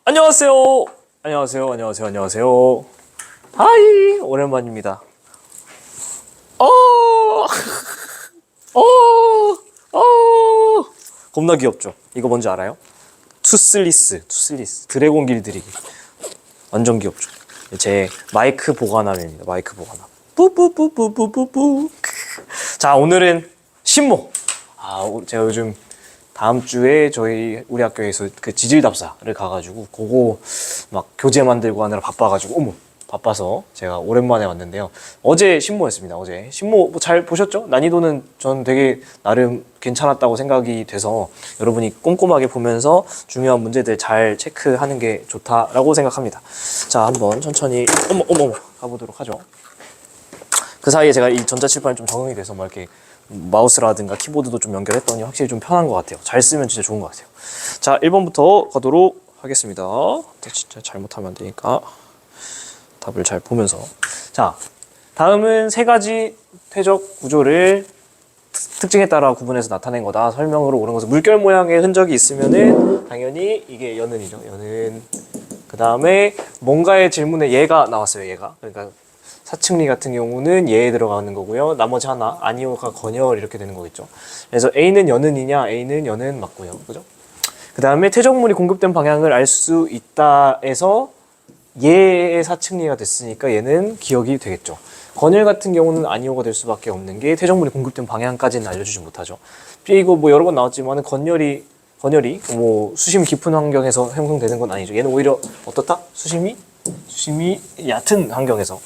안녕하세요. 안녕하세요. 안녕하세요. 안녕하세요. 하이, 오랜만입니다. 어, 겁나 귀엽죠? 이거 뭔지 알아요? 투슬리스. 드래곤 길들이기. 완전 귀엽죠? 제 마이크 보관함입니다. 마이크 보관함. 뿌뿌뿌뿌뿌뿌뿌. 자, 오늘은 신모. 제가 요즘 다음 주에 우리 학교에서 그 지질답사를 가가지고 그거 막 교재 만들고 하느라 바빠가지고 바빠서 제가 오랜만에 왔는데요. 어제 신모였습니다. 어제 신모 뭐 잘 보셨죠? 난이도는 전 되게 나름 괜찮았다고 생각이 돼서 여러분이 꼼꼼하게 보면서 중요한 문제들 잘 체크하는 게 좋다라고 생각합니다. 자, 한번 천천히 가보도록 하죠. 그 사이에 제가 이 전자칠판이 좀 적응이 돼서 막 이렇게 마우스라든가 키보드도 좀 연결했더니 확실히 좀 편한 것 같아요. 잘 쓰면 진짜 좋은 것 같아요. 자, 1번부터 가도록 하겠습니다. 진짜 잘못하면 안 되니까 답을 잘 보면서. 자, 다음은 세 가지 퇴적 구조를 특징에 따라 구분해서 나타낸 거다. 설명으로 옳은 것은 물결 모양의 흔적이 있으면은 당연히 이게 연은이죠. 연은. 그 다음에 뭔가의 질문에 얘가 나왔어요. 얘가. 그러니까 사측리 같은 경우는 예에 들어가는 거고요. 나머지 하나 아니오가 건열 이렇게 되는 거겠죠. 그래서 A는 연은이냐? A는 연은 맞고요. 그죠? 그 다음에 퇴적물이 공급된 방향을 알 수 있다에서 예의 사측리가 됐으니까 얘는 기억이 되겠죠. 건열 같은 경우는 아니오가 될 수밖에 없는 게 퇴적물이 공급된 방향까지는 알려주지 못하죠. 이거 뭐 여러 번 나왔지만 건열이 뭐 수심이 깊은 환경에서 형성되는 건 아니죠. 얘는 오히려 어떻다? 수심이 얕은 환경에서죠.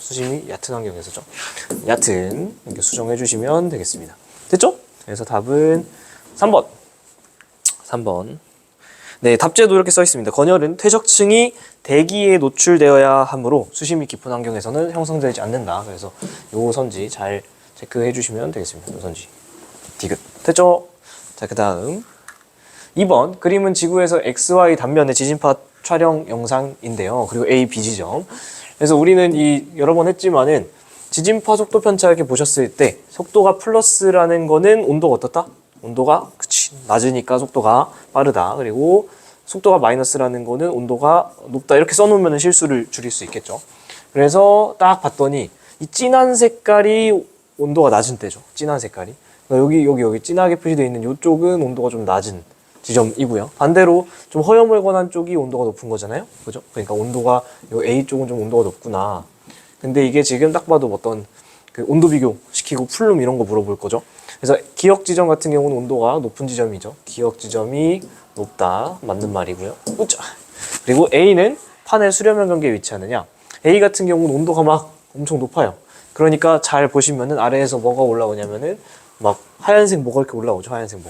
얕은 이렇게 수정해 주시면 되겠습니다. 됐죠? 그래서 답은 3번. 네, 답제도 이렇게 써 있습니다. 건열은 퇴적층이 대기에 노출되어야 하므로 수심이 깊은 환경에서는 형성되지 않는다. 그래서 요 선지 잘 체크해 주시면 되겠습니다. 요 선지. 디귿. 됐죠? 자, 그 다음 2번. 그림은 지구에서 XY 단면의 지진파 촬영 영상인데요. 그리고 A, B 지점. 그래서 우리는 여러 번 했지만은 지진파 속도 편차 이렇게 보셨을 때 속도가 플러스라는 거는 온도가 어떻다? 온도가 낮으니까 속도가 빠르다. 그리고 속도가 마이너스라는 거는 온도가 높다. 이렇게 써놓으면 실수를 줄일 수 있겠죠. 그래서 딱 봤더니 이 진한 색깔이 온도가 낮은 때죠. 진한 색깔이. 그러니까 여기 진하게 표시되어 있는 이쪽은 온도가 좀 낮은 지점이고요. 반대로 좀 허여멀건한 쪽이 온도가 높은 거잖아요. 그죠? 그러니까 온도가 요 A 쪽은 좀 온도가 높구나. 근데 이게 지금 딱 봐도 어떤 그 온도 비교 시키고 풀룸 이런 거 물어볼 거죠. 그래서 기역 지점 같은 경우는 온도가 높은 지점이죠. 기역 지점이 높다. 맞는 말이고요. 그리고 A는 판의 수렴형 경계에 위치하느냐. A 같은 경우는 온도가 막 엄청 높아요. 그러니까 잘 보시면은 아래에서 뭐가 올라오냐면은 막 하얀색 뭐가 이렇게 올라오죠. 하얀색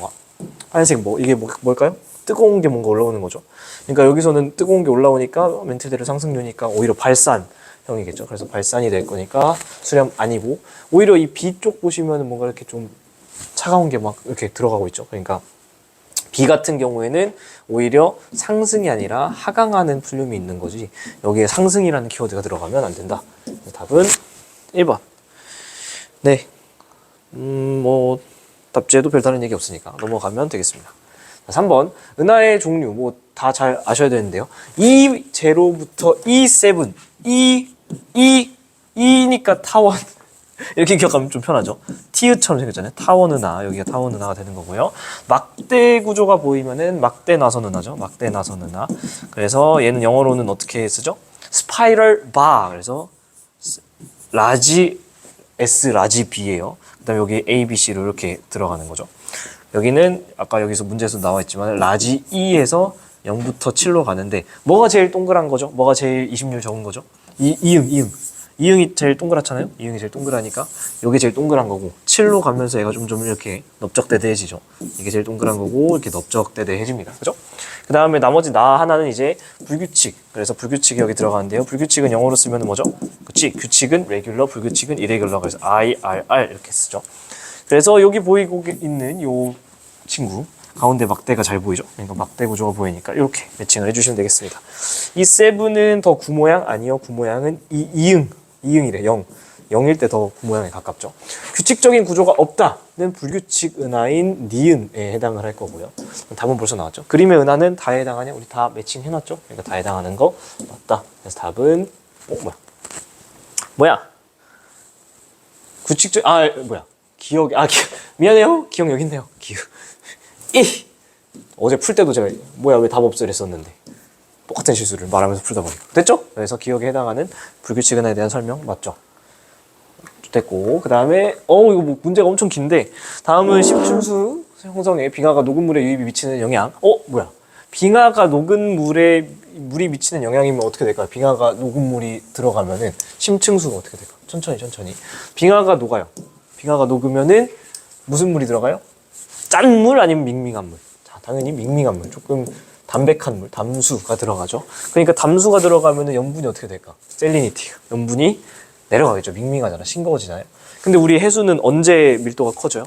이게 뭘까요? 뜨거운 게 뭔가 올라오는 거죠. 그러니까 여기서는 뜨거운 게 올라오니까 멘트대로 상승류니까 오히려 발산형이겠죠. 그래서 발산이 될 거니까 수렴 아니고, 오히려 이 B 쪽 보시면은 뭔가 이렇게 좀 차가운 게 막 이렇게 들어가고 있죠. 그러니까 B 같은 경우에는 오히려 상승이 아니라 하강하는 풀륨이 있는 거지, 여기에 상승이라는 키워드가 들어가면 안 된다. 답은 1번. 네. 답지에도 별다른 얘기 없으니까 넘어가면 되겠습니다. 3번. 은하의 종류 뭐 다 잘 아셔야 되는데요. E0부터 E7, E니까 타원 이렇게 기억하면 좀 편하죠. 티읕처럼 생겼잖아요. 타원 은하, 여기가 타원 은하가 되는 거고요. 막대 구조가 보이면은 막대 나선 은하죠. 막대 나선 은하. 그래서 얘는 영어로는 어떻게 쓰죠? 스파이럴 바. 그래서 라지 S, 라지 B예요. 그다음에 여기 A, B, C로 이렇게 들어가는 거죠. 여기는 아까 여기서 문제에서 나와 있지만 라지 E에서 0부터 7로 가는데 뭐가 제일 동그란 거죠? 뭐가 제일 20률 적은 거죠? 이응이 제일 동그랗잖아요? 이응이 제일 동그라니까 이게 제일 동그란 거고, 7로 가면서 얘가 좀 이렇게 넓적대대해지죠. 이게 제일 동그란 거고 이렇게 넓적대대해집니다. 그죠? 그 다음에 나머지 하나는 이제 불규칙. 그래서 불규칙이 여기 들어가는데요. 불규칙은 영어로 쓰면 뭐죠? 그치? 규칙은 regular, 불규칙은 irregular. 그래서 IRR 이렇게 쓰죠. 그래서 여기 보이고 있는 요 친구 가운데 막대가 잘 보이죠? 그러니까 막대 구조가 보이니까 이렇게 매칭을 해주시면 되겠습니다. 이 세븐은 더 구모양? 아니요, 구모양은 이응이래. 0. 0일 때 더 모양에 가깝죠. 규칙적인 구조가 없다는 불규칙 은하인 니은에 해당을 할 거고요. 답은 벌써 나왔죠. 그림의 은하는 다에 해당하냐? 우리 다 매칭 해놨죠. 그러니까 다에 해당하는 거 맞다. 그래서 답은 뭐야? 규칙적 기억 미안해요. 기억 여기 있네요. 기억 어제 풀 때도 제가 왜 답 없어 이랬었는데 똑같은 실수를 말하면서 풀다 보니까 됐죠? 그래서 기억에 해당하는 불규칙 은하에 대한 설명 맞죠? 됐고 그 다음에 이거 뭐 문제가 엄청 긴데 다음은 심층수 형성에 빙하가 녹은 물에 유입이 미치는 영향. 빙하가 녹은 물에 물이 미치는 영향이면 어떻게 될까요? 빙하가 녹은 물이 들어가면은 심층수가 어떻게 될까요? 천천히 빙하가 녹아요. 빙하가 녹으면은 무슨 물이 들어가요? 짠 물 아니면 밍밍한 물? 자, 당연히 밍밍한 물, 조금 담백한 물, 담수가 들어가죠. 그러니까 담수가 들어가면은 염분이 어떻게 될까? 셀리니티가 염분이 내려가겠죠. 밍밍하잖아. 싱거워지잖아요. 근데 우리 해수는 언제 밀도가 커져요?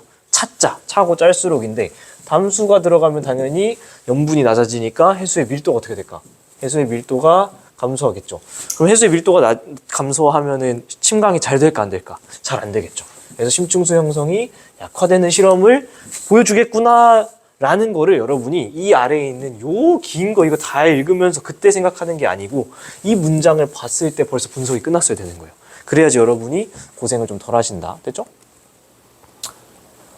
차고 짤수록인데 담수가 들어가면 당연히 염분이 낮아지니까 해수의 밀도가 어떻게 될까? 해수의 밀도가 감소하겠죠. 그럼 해수의 밀도가 감소하면은 침강이 잘 될까 안 될까? 잘 안 되겠죠. 그래서 심층수 형성이 약화되는 실험을 보여주겠구나 라는 거를 여러분이 이 아래에 있는 요 긴 거 이거 다 읽으면서 그때 생각하는 게 아니고 이 문장을 봤을 때 벌써 분석이 끝났어야 되는 거예요. 그래야지 여러분이 고생을 좀 덜 하신다. 됐죠?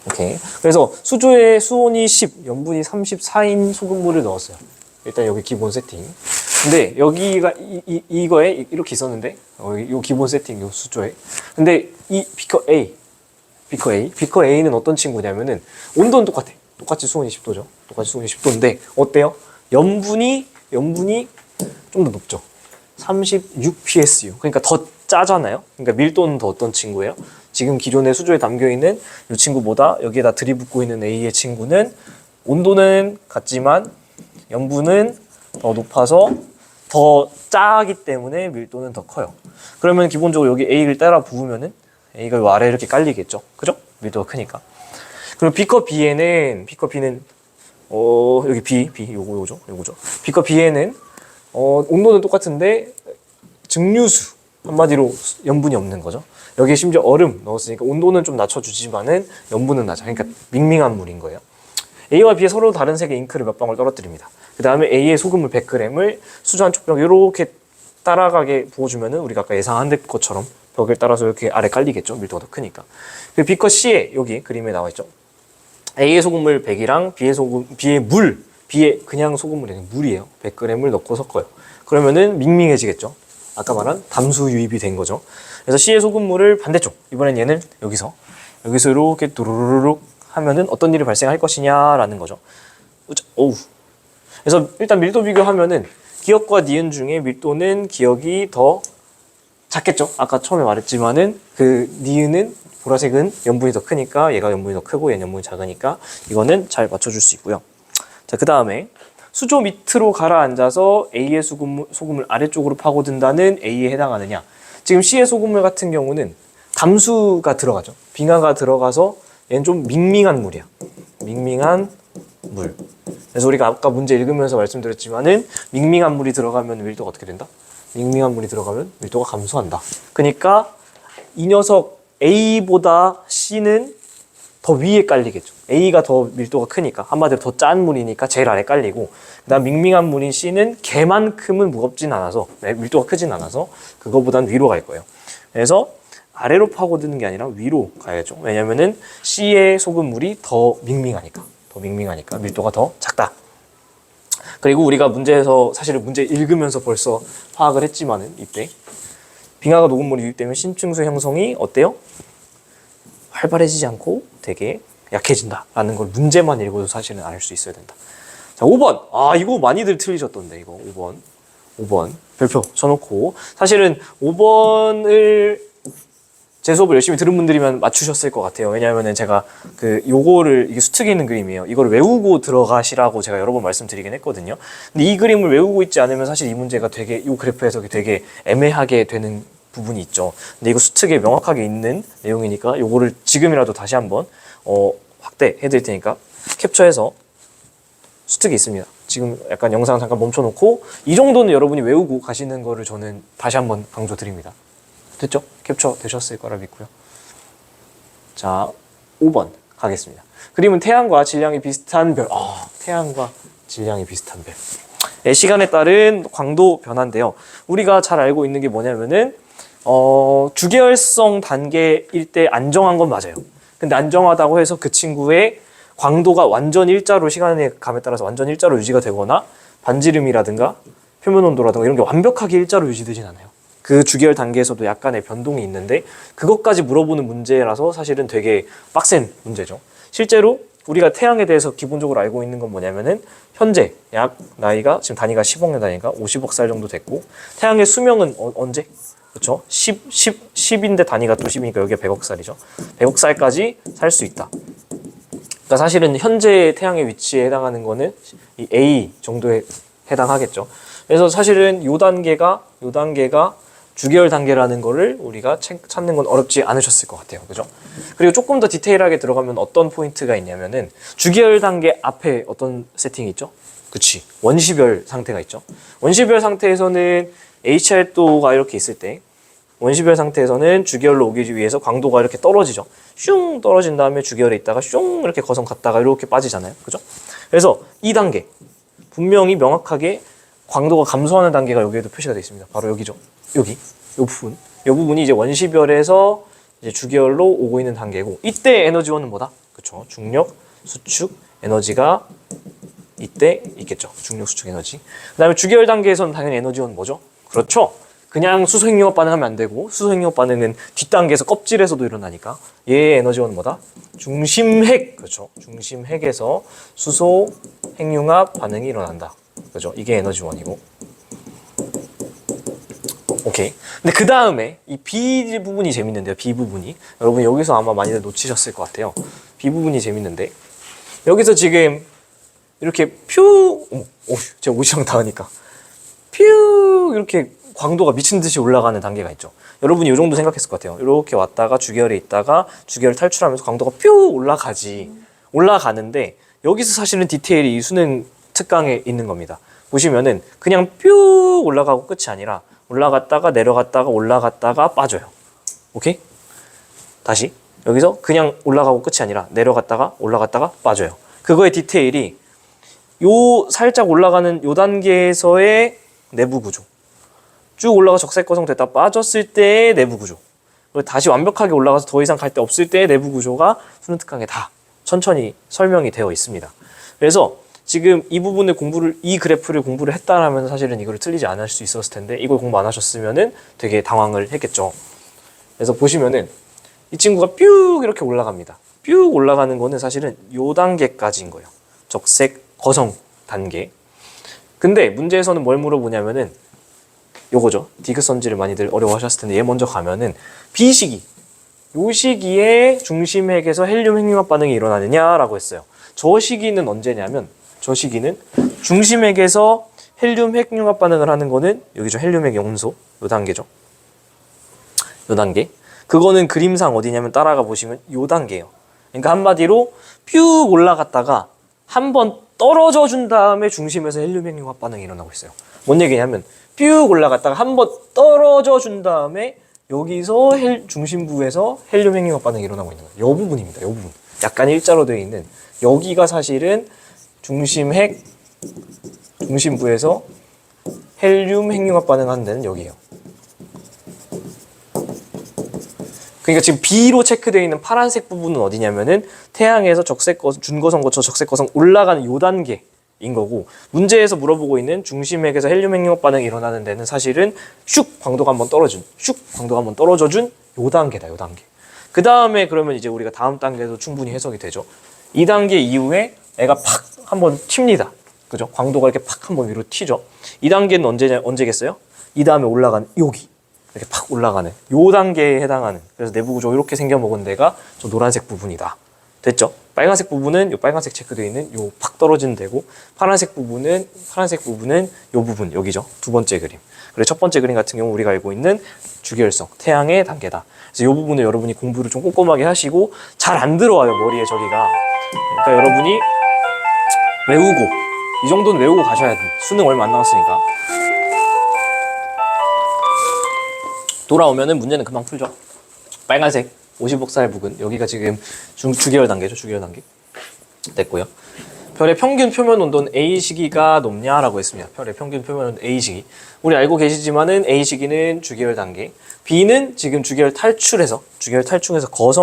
오케이. 그래서 수조에 수온이 10, 염분이 34인 소금물을 넣었어요. 일단 여기 기본 세팅. 근데 여기가 이거에 이렇게 있었는데 요 기본 세팅 요 수조에. 근데 이 비커 A는 어떤 친구냐면은 온도는 똑같아. 똑같이 수온이 10도죠. 똑같이 수온이 10도인데 어때요? 염분이 좀 더 높죠. 36 PSU. 그러니까 더 짜잖아요. 그러니까 밀도는 더 어떤 친구예요? 지금 기존의 수조에 담겨 있는 이 친구보다 여기에다 들이붓고 있는 A의 친구는 온도는 같지만 염분은 더 높아서 더 짜기 때문에 밀도는 더 커요. 그러면 기본적으로 여기 A를 따라 부으면은 A가 요 아래에 이렇게 깔리겠죠. 그죠? 밀도가 크니까. 그럼 비커 B는 여기 요거죠. 비커 B에는 온도는 똑같은데 증류수, 한마디로 염분이 없는 거죠. 여기에 심지어 얼음 넣었으니까 온도는 좀 낮춰주지만은 염분은 낮아. 그러니까 밍밍한 물인 거예요. A와 B의 서로 다른 색의 잉크를 몇 방울 떨어뜨립니다. 그 다음에 A의 소금물 100g을 수저 한쪽 벽 이렇게 따라가게 부어주면은 우리가 아까 예상한 것처럼 벽을 따라서 이렇게 아래 깔리겠죠. 밀도가 더 크니까. 그리고 B컷 C에 여기 그림에 나와 있죠. A의 소금물 100이랑 B의 그냥 소금물이 아니라 물이에요. 100g을 넣고 섞어요. 그러면은 밍밍해지겠죠. 아까 말한 담수 유입이 된 거죠. 그래서 C의 소금물을 반대쪽, 이번엔 얘는 여기서 이렇게 두루루룩 하면은 어떤 일이 발생할 것이냐라는 거죠. 그래서 일단 밀도 비교하면은 기억과 니은 중에 밀도는 기억이 더 작겠죠. 아까 처음에 말했지만은 그 니은은 보라색은 염분이 더 크니까 얘가 염분이 더 크고 얘는 염분이 작으니까 이거는 잘 맞춰줄 수 있고요. 자, 그 다음에 수조 밑으로 가라앉아서 A의 소금을 아래쪽으로 파고든다는 A에 해당하느냐. 지금 C의 소금물 같은 경우는 담수가 들어가죠. 빙하가 들어가서 얘는 좀 밍밍한 물이야. 밍밍한 물. 그래서 우리가 아까 문제 읽으면서 말씀드렸지만은 밍밍한 물이 들어가면 밀도가 어떻게 된다? 밍밍한 물이 들어가면 밀도가 감소한다. 그러니까 이 녀석 A보다 C는 더 위에 깔리겠죠. A가 더 밀도가 크니까 한마디로 더 짠 물이니까 제일 아래 깔리고 그다음 밍밍한 물인 C는 걔만큼은 무겁진 않아서 밀도가 크진 않아서 그거보단 위로 갈 거예요. 그래서 아래로 파고드는 게 아니라 위로 가야죠. 왜냐면은 C의 소금물이 더 밍밍하니까 밀도가 더 작다. 그리고 우리가 문제에서 사실은 문제 읽으면서 벌써 파악을 했지만은 이때 빙하가 녹은 물이 유입되면 심층수 형성이 어때요? 활발해지지 않고 되게 약해진다라는 걸 문제만 읽어도 사실은 알 수 있어야 된다. 자, 5번. 이거 많이들 틀리셨던데, 이거 5번. 별표 쳐놓고. 사실은 5번을 제 수업을 열심히 들은 분들이면 맞추셨을 것 같아요. 왜냐하면 제가 요거를, 이게 수특에 있는 그림이에요. 이걸 외우고 들어가시라고 제가 여러 번 말씀드리긴 했거든요. 근데 이 그림을 외우고 있지 않으면 사실 이 문제가 되게, 요 그래프 해석이 되게 애매하게 되는 부분이 있죠. 근데 이거 수특에 명확하게 있는 내용이니까 요거를 지금이라도 다시 한번 확대해 드릴 테니까 캡처해서 수특이 있습니다. 지금 약간 영상 잠깐 멈춰놓고 이 정도는 여러분이 외우고 가시는 거를 저는 다시 한번 강조드립니다. 됐죠? 캡처 되셨을 거라 믿고요. 자, 5번 가겠습니다. 그림은 태양과 질량이 비슷한 별. 태양과 질량이 비슷한 별. 시간에 따른 광도 변화인데요. 우리가 잘 알고 있는 게 뭐냐면은 주계열성 단계일 때 안정한 건 맞아요. 근데 안정하다고 해서 그 친구의 광도가 완전 일자로 시간의 감에 따라서 완전 일자로 유지가 되거나 반지름이라든가 표면 온도라든가 이런 게 완벽하게 일자로 유지되진 않아요. 그 주계열 단계에서도 약간의 변동이 있는데 그것까지 물어보는 문제라서 사실은 되게 빡센 문제죠. 실제로 우리가 태양에 대해서 기본적으로 알고 있는 건 뭐냐면은 현재 약 나이가 지금 단위가 10억 년 단위가 50억 살 정도 됐고 태양의 수명은 언제? 그렇죠? 10인데 단위가 또 10이니까 여기가 100억 살이죠. 100억 살까지 살 수 있다. 그러니까 사실은 현재 태양의 위치에 해당하는 거는 이 A 정도에 해당하겠죠. 그래서 사실은 요 단계가 주계열 단계라는 거를 우리가 찾는 건 어렵지 않으셨을 것 같아요. 그죠? 그리고 조금 더 디테일하게 들어가면 어떤 포인트가 있냐면은 주계열 단계 앞에 어떤 세팅이 있죠? 그치. 원시별 상태가 있죠. 원시별 상태에서는 HR도가 이렇게 있을 때 원시별 상태에서는 주계열로 오기 위해서 광도가 이렇게 떨어지죠. 슝 떨어진 다음에 주계열에 있다가 슝 이렇게 거성 갔다가 이렇게 빠지잖아요. 그죠? 그래서 이 단계 분명히 명확하게 광도가 감소하는 단계가 여기에도 표시가 되어 있습니다. 바로 여기죠. 여기 이 부분, 이 부분이 이제 원시별에서 이제 주계열로 오고 있는 단계고 이때 에너지원은 뭐다? 그렇죠. 중력, 수축, 에너지가 이때 있겠죠. 중력, 수축, 에너지. 그다음에 주계열 단계에서는 당연히 에너지원 뭐죠? 그렇죠. 그냥 수소핵융합 반응하면 안 되고 수소핵융합 반응은 뒷단계에서 껍질에서도 일어나니까 얘의 에너지원은 뭐다? 중심핵. 그렇죠. 중심핵에서 수소 핵융합 반응이 일어난다. 그죠? 이게 에너지원이고. 오케이. 근데 그 다음에 이 B 부분이 재밌는데요. B 부분이. 여러분 여기서 아마 많이들 놓치셨을 것 같아요. B 부분이 재밌는데 여기서 지금 이렇게 제가 옷이랑 닿으니까 퓨 이렇게 광도가 미친 듯이 올라가는 단계가 있죠. 여러분이 이 정도 생각했을 것 같아요. 이렇게 왔다가 주계열에 있다가 주계열 탈출하면서 광도가 퓨 올라가는데 여기서 사실은 디테일이 이 수능 특강에 있는 겁니다. 보시면은 그냥 뾰 올라가고 끝이 아니라 올라갔다가 내려갔다가 올라갔다가 빠져요. 오케이? 다시 여기서 그냥 올라가고 끝이 아니라 내려갔다가 올라갔다가 빠져요. 그거의 디테일이 요 살짝 올라가는 요 단계에서의 내부 구조, 쭉 올라가 적색거성 됐다 빠졌을 때의 내부 구조, 그리고 다시 완벽하게 올라가서 더 이상 갈 데 없을 때의 내부 구조가 수능 특강에 다 천천히 설명이 되어 있습니다. 그래서 지금 이 부분을 이 그래프를 공부를 했다라면 사실은 이걸 틀리지 않을 수 있었을 텐데 이걸 공부 안 하셨으면은 되게 당황을 했겠죠. 그래서 보시면은 이 친구가 뾰 이렇게 올라갑니다. 뾰 올라가는 거는 사실은 요 단계까지인 거예요. 적색 거성 단계. 근데 문제에서는 뭘 물어보냐면은 요거죠. 디귿선지를 많이들 어려워하셨을 텐데 얘 먼저 가면은 B 시기, 요 시기에 중심핵에서 헬륨 핵융합 반응이 일어나느냐라고 했어요. 저 시기는 언제냐면 저 시기는 중심핵에서 헬륨 핵융합 반응을 하는 거는 여기죠. 헬륨 핵 염소 요 단계죠. 요 단계. 그거는 그림상 어디냐면 따라가 보시면 요 단계예요. 그러니까 한마디로 쭉 올라갔다가 한번 떨어져 준 다음에 중심에서 헬륨 핵융합 반응이 일어나고 있어요. 뭔 얘기냐면 쭉 올라갔다가 한번 떨어져 준 다음에 여기서 중심부에서 헬륨 핵융합 반응이 일어나고 있는 거예요. 요 부분입니다. 요 부분. 약간 일자로 되어 있는 여기가 사실은 중심부에서 헬륨 핵융합 반응하는 데는 여기예요. 그러니까 지금 B로 체크되어 있는 파란색 부분은 어디냐면은 태양에서 준거성 거쳐 적색거성 올라가는 요 단계인 거고, 문제에서 물어보고 있는 중심핵에서 헬륨 핵융합 반응이 일어나는 데는 사실은 광도가 한번 떨어져 준 요 단계다. 요 단계. 그 다음에 그러면 이제 우리가 다음 단계도 충분히 해석이 되죠. 이 단계 이후에 애가 팍 한번 튑니다. 그죠? 광도가 이렇게 팍 한번 위로 튀죠. 이 단계는 언제겠어요? 이 다음에 올라가는 여기. 이렇게 팍 올라가는 요 단계에 해당하는, 그래서 내부 구조 이렇게 생겨 먹은 데가 저 노란색 부분이다. 됐죠? 빨간색 부분은 요 빨간색 체크되어 있는 요 팍 떨어진 데고, 파란색 부분은 요 부분 여기죠. 두 번째 그림. 그리고 첫 번째 그림 같은 경우 우리가 알고 있는 주계열성 태양의 단계다. 그래서 요 부분을 여러분이 공부를 좀 꼼꼼하게 하시고, 잘 안 들어와요 머리에 저기가. 그러니까 여러분이 외우고, 이 정도는 외우고 가셔야 돼. 수능 얼마 안 남았으니까. 돌아오면은 문제는 금방 풀죠. 빨간색 50억살 부근, 여기가 지금 주기열 단계죠. 주기열 단계 됐고요. 별의 평균 표면 온도는 A 시기가 높냐라고 했습니다. 별의 평균 표면 온도 A 시기. 우리 알고 계시지만은 A 시기는 주기열 단계, B는 지금 주기열 탈출해서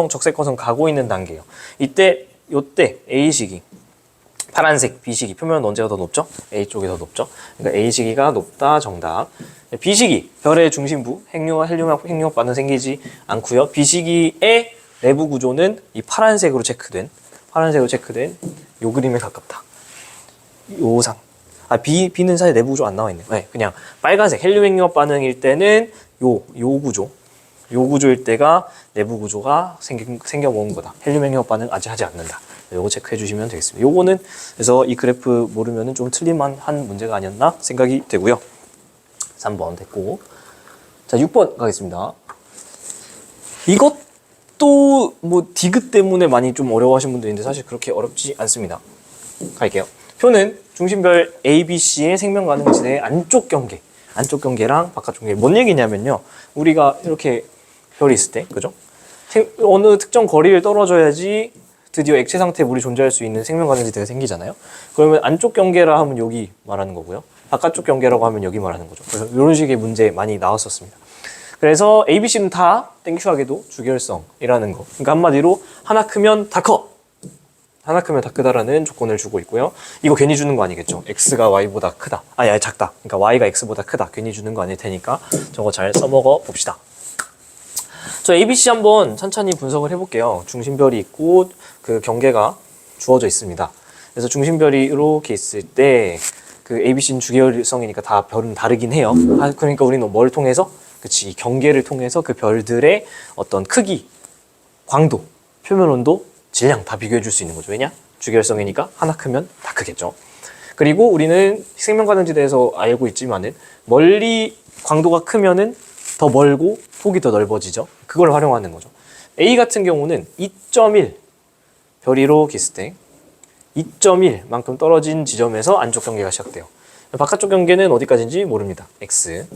적색 거성 가고 있는 단계예요. 요때 A 시기, 파란색 B 시기 표면 언제가 더 높죠? A 쪽이 더 높죠. 그러니까 A 시기가 높다, 정답. B 시기, 별의 중심부 핵융합 반응 생기지 않고요. B 시기의 내부 구조는 이 파란색으로 체크된 요 그림에 가깝다. 요상. B는 사실 내부 구조 안 나와 있네요. 네, 그냥 빨간색 헬륨 핵융합 반응일 때는 요 구조일 때가 내부 구조가 생겨본 거다. 헬륨 핵융합 반응 아직 하지 않는다. 요거 체크해 주시면 되겠습니다. 요거는 그래서 이 그래프 모르면은 좀 틀릴만한 문제가 아니었나 생각이 되고요. 3번 됐고. 자, 6번 가겠습니다. 이것도 뭐 디귿 때문에 많이 좀 어려워하시는 분도 있는데 사실 그렇게 어렵지 않습니다. 갈게요. 표는 중심별 ABC의 생명 가능지대의 안쪽 경계랑 바깥쪽 경계. 뭔 얘기냐면요. 우리가 이렇게 별이 있을 때, 그죠? 어느 특정 거리를 떨어져야지 드디어 액체 상태에 물이 존재할 수 있는 생명 가능지대가 생기잖아요. 그러면 안쪽 경계라 하면 여기 말하는 거고요. 바깥쪽 경계라고 하면 여기 말하는 거죠. 그래서 이런 식의 문제 많이 나왔었습니다. 그래서 ABC는 다 땡큐하게도 주기율성이라는 거. 그러니까 한마디로 하나 크면 다 커. 하나 크면 다 크다라는 조건을 주고 있고요. 이거 괜히 주는 거 아니겠죠? X가 Y보다 크다. 작다. 그러니까 Y가 X보다 크다. 괜히 주는 거 아닐 테니까 저거 잘 써먹어 봅시다. 저 ABC 한번 천천히 분석을 해볼게요. 중심별이 있고 그 경계가 주어져 있습니다. 그래서 중심별이 이렇게 있을 때 그 ABC는 주기율성이니까 다 별은 다르긴 해요. 그러니까 우리는 뭘 통해서? 그치, 경계를 통해서 그 별들의 어떤 크기, 광도, 표면 온도, 질량 다 비교해 줄 수 있는 거죠. 왜냐? 주기율성이니까 하나 크면 다 크겠죠. 그리고 우리는 생명 가능지대에서 알고 있지만은 멀리 광도가 크면은 더 멀고 폭이 더 넓어지죠. 그걸 활용하는 거죠. A 같은 경우는 2.1 별이 이렇게 있을 때 2.1만큼 떨어진 지점에서 안쪽 경계가 시작돼요. 바깥쪽 경계는 어디까지인지 모릅니다. X.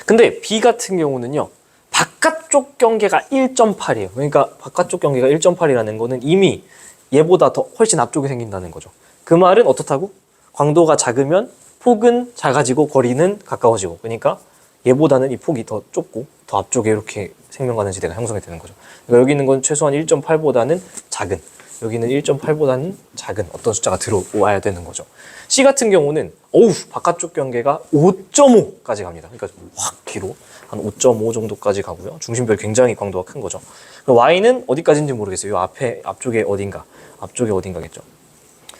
근데 B 같은 경우는요. 바깥쪽 경계가 1.8이에요. 그러니까 바깥쪽 경계가 1.8이라는 거는 이미 얘보다 더 훨씬 앞쪽에 생긴다는 거죠. 그 말은 어떻다고? 광도가 작으면 폭은 작아지고 거리는 가까워지고. 그러니까 얘보다는 이 폭이 더 좁고 더 앞쪽에 이렇게 생명 가능지대가 형성이 되는 거죠. 그러니까 여기 있는 건 최소한 1.8보다는 작은, 여기는 1.8보다는 작은 어떤 숫자가 들어와야 되는 거죠. C 같은 경우는 바깥쪽 경계가 5.5까지 갑니다. 그러니까 확 뒤로 한 5.5 정도까지 가고요. 중심별 굉장히 광도가 큰 거죠. Y는 어디까지인지 모르겠어요. 이 앞쪽에 어딘가겠죠.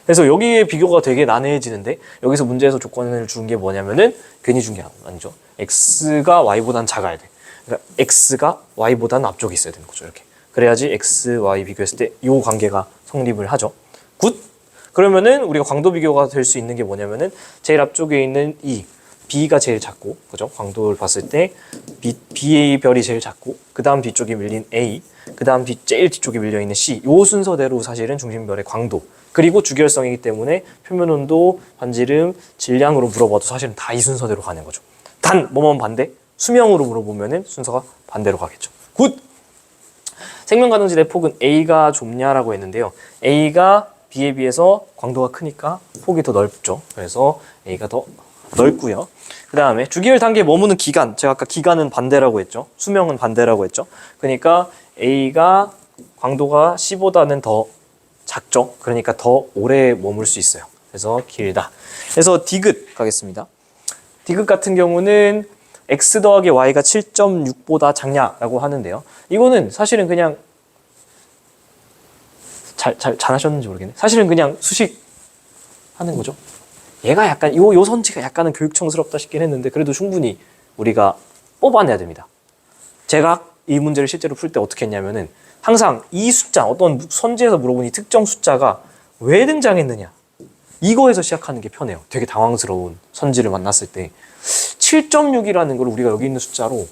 그래서 여기에 비교가 되게 난해해지는데 여기서 문제에서 조건을 준 게 뭐냐면은 괜히 준 게 아니죠. X가 Y보단 작아야 돼. 그러니까 X가 Y보다는 앞쪽에 있어야 되는 거죠. 이렇게. 그래야지 X, Y 비교했을 때 이 관계가 성립을 하죠. 굿! 그러면은 우리가 광도 비교가 될 수 있는 게 뭐냐면은 제일 앞쪽에 있는 이 B가 제일 작고, 그죠? 광도를 봤을 때 BA 별이 제일 작고, 그 다음 뒤쪽에 밀린 A, 그 다음 제일 뒤쪽에 밀려있는 C, 요 순서대로 사실은 중심별의 광도, 그리고 주기율성이기 때문에 표면 온도, 반지름, 질량으로 물어봐도 사실은 다 이 순서대로 가는 거죠. 단, 뭐만 반대? 수명으로 물어보면은 순서가 반대로 가겠죠. 굿! 생명 가능지대 폭은 A가 좁냐라고 했는데요. A가 B에 비해서 광도가 크니까 폭이 더 넓죠. 그래서 A가 더 넓고요. 그 다음에 주기율 단계에 머무는 기간. 제가 아까 기간은 반대라고 했죠. 수명은 반대라고 했죠. 그러니까 A가 광도가 C보다는 더 작죠. 그러니까 더 오래 머물 수 있어요. 그래서 길다. 그래서 디귿 가겠습니다. 디귿 같은 경우는 X 더하기 Y가 7.6보다 작냐라고 하는데요. 이거는 사실은 그냥 잘하셨는지 모르겠네. 사실은 그냥 수식 하는 거죠. 얘가 약간 요 선지가 약간은 교육청스럽다 싶긴 했는데 그래도 충분히 우리가 뽑아내야 됩니다. 제가 이 문제를 실제로 풀 때 어떻게 했냐면은 항상 이 숫자, 어떤 선지에서 물어보니 특정 숫자가 왜 등장했느냐 이거에서 시작하는 게 편해요. 되게 당황스러운 선지를 만났을 때 7.6이라는 걸 우리가 여기 있는 숫자로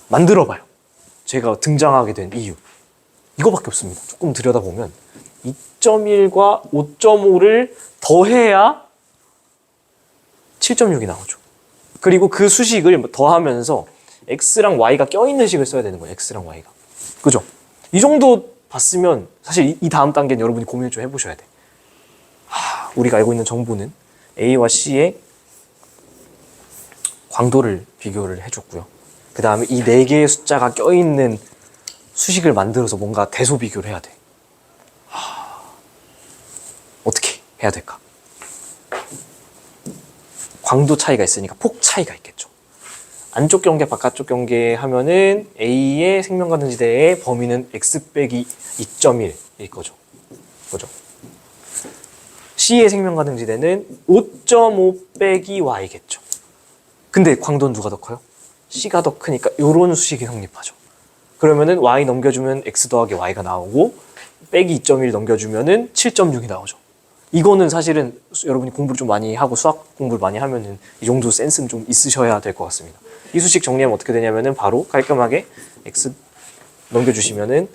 만들어봐요. 제가 등장하게 된 이유 이거밖에 없습니다. 조금 들여다보면 2.1과 5.5를 더해야 7.6이 나오죠. 그리고 그 수식을 더하면서 x랑 y가 껴있는 식을 써야 되는 거예요. x랑 y가. 그죠? 이 정도 봤으면 사실 이 다음 단계는 여러분이 고민을 좀 해보셔야 돼. 우리가 알고 있는 정보는 A와 C의 광도를 비교를 해줬고요. 그 다음에 이 4개의 숫자가 껴있는 수식을 만들어서 뭔가 대소 비교를 해야 돼. 어떻게 해야 될까? 광도 차이가 있으니까 폭 차이가 있겠죠. 안쪽 경계, 바깥쪽 경계 하면은 A의 생명가능지대의 범위는 x 빼기 2.1일 거죠. 그죠? C의 생명가능지대는 5.5 빼기 y겠죠. 근데 광도는 누가 더 커요? C가 더 크니까 이런 수식이 성립하죠. 그러면은 y 넘겨주면 x 더하기 y가 나오고 빼기 2.1 넘겨주면은 7.6이 나오죠. 이거는 사실은 여러분이 공부를 좀 많이 하고 수학 공부를 많이 하면은 이 정도 센스는 좀 있으셔야 될 것 같습니다. 이 수식 정리하면 어떻게 되냐면은 바로 깔끔하게 x 넘겨주시면은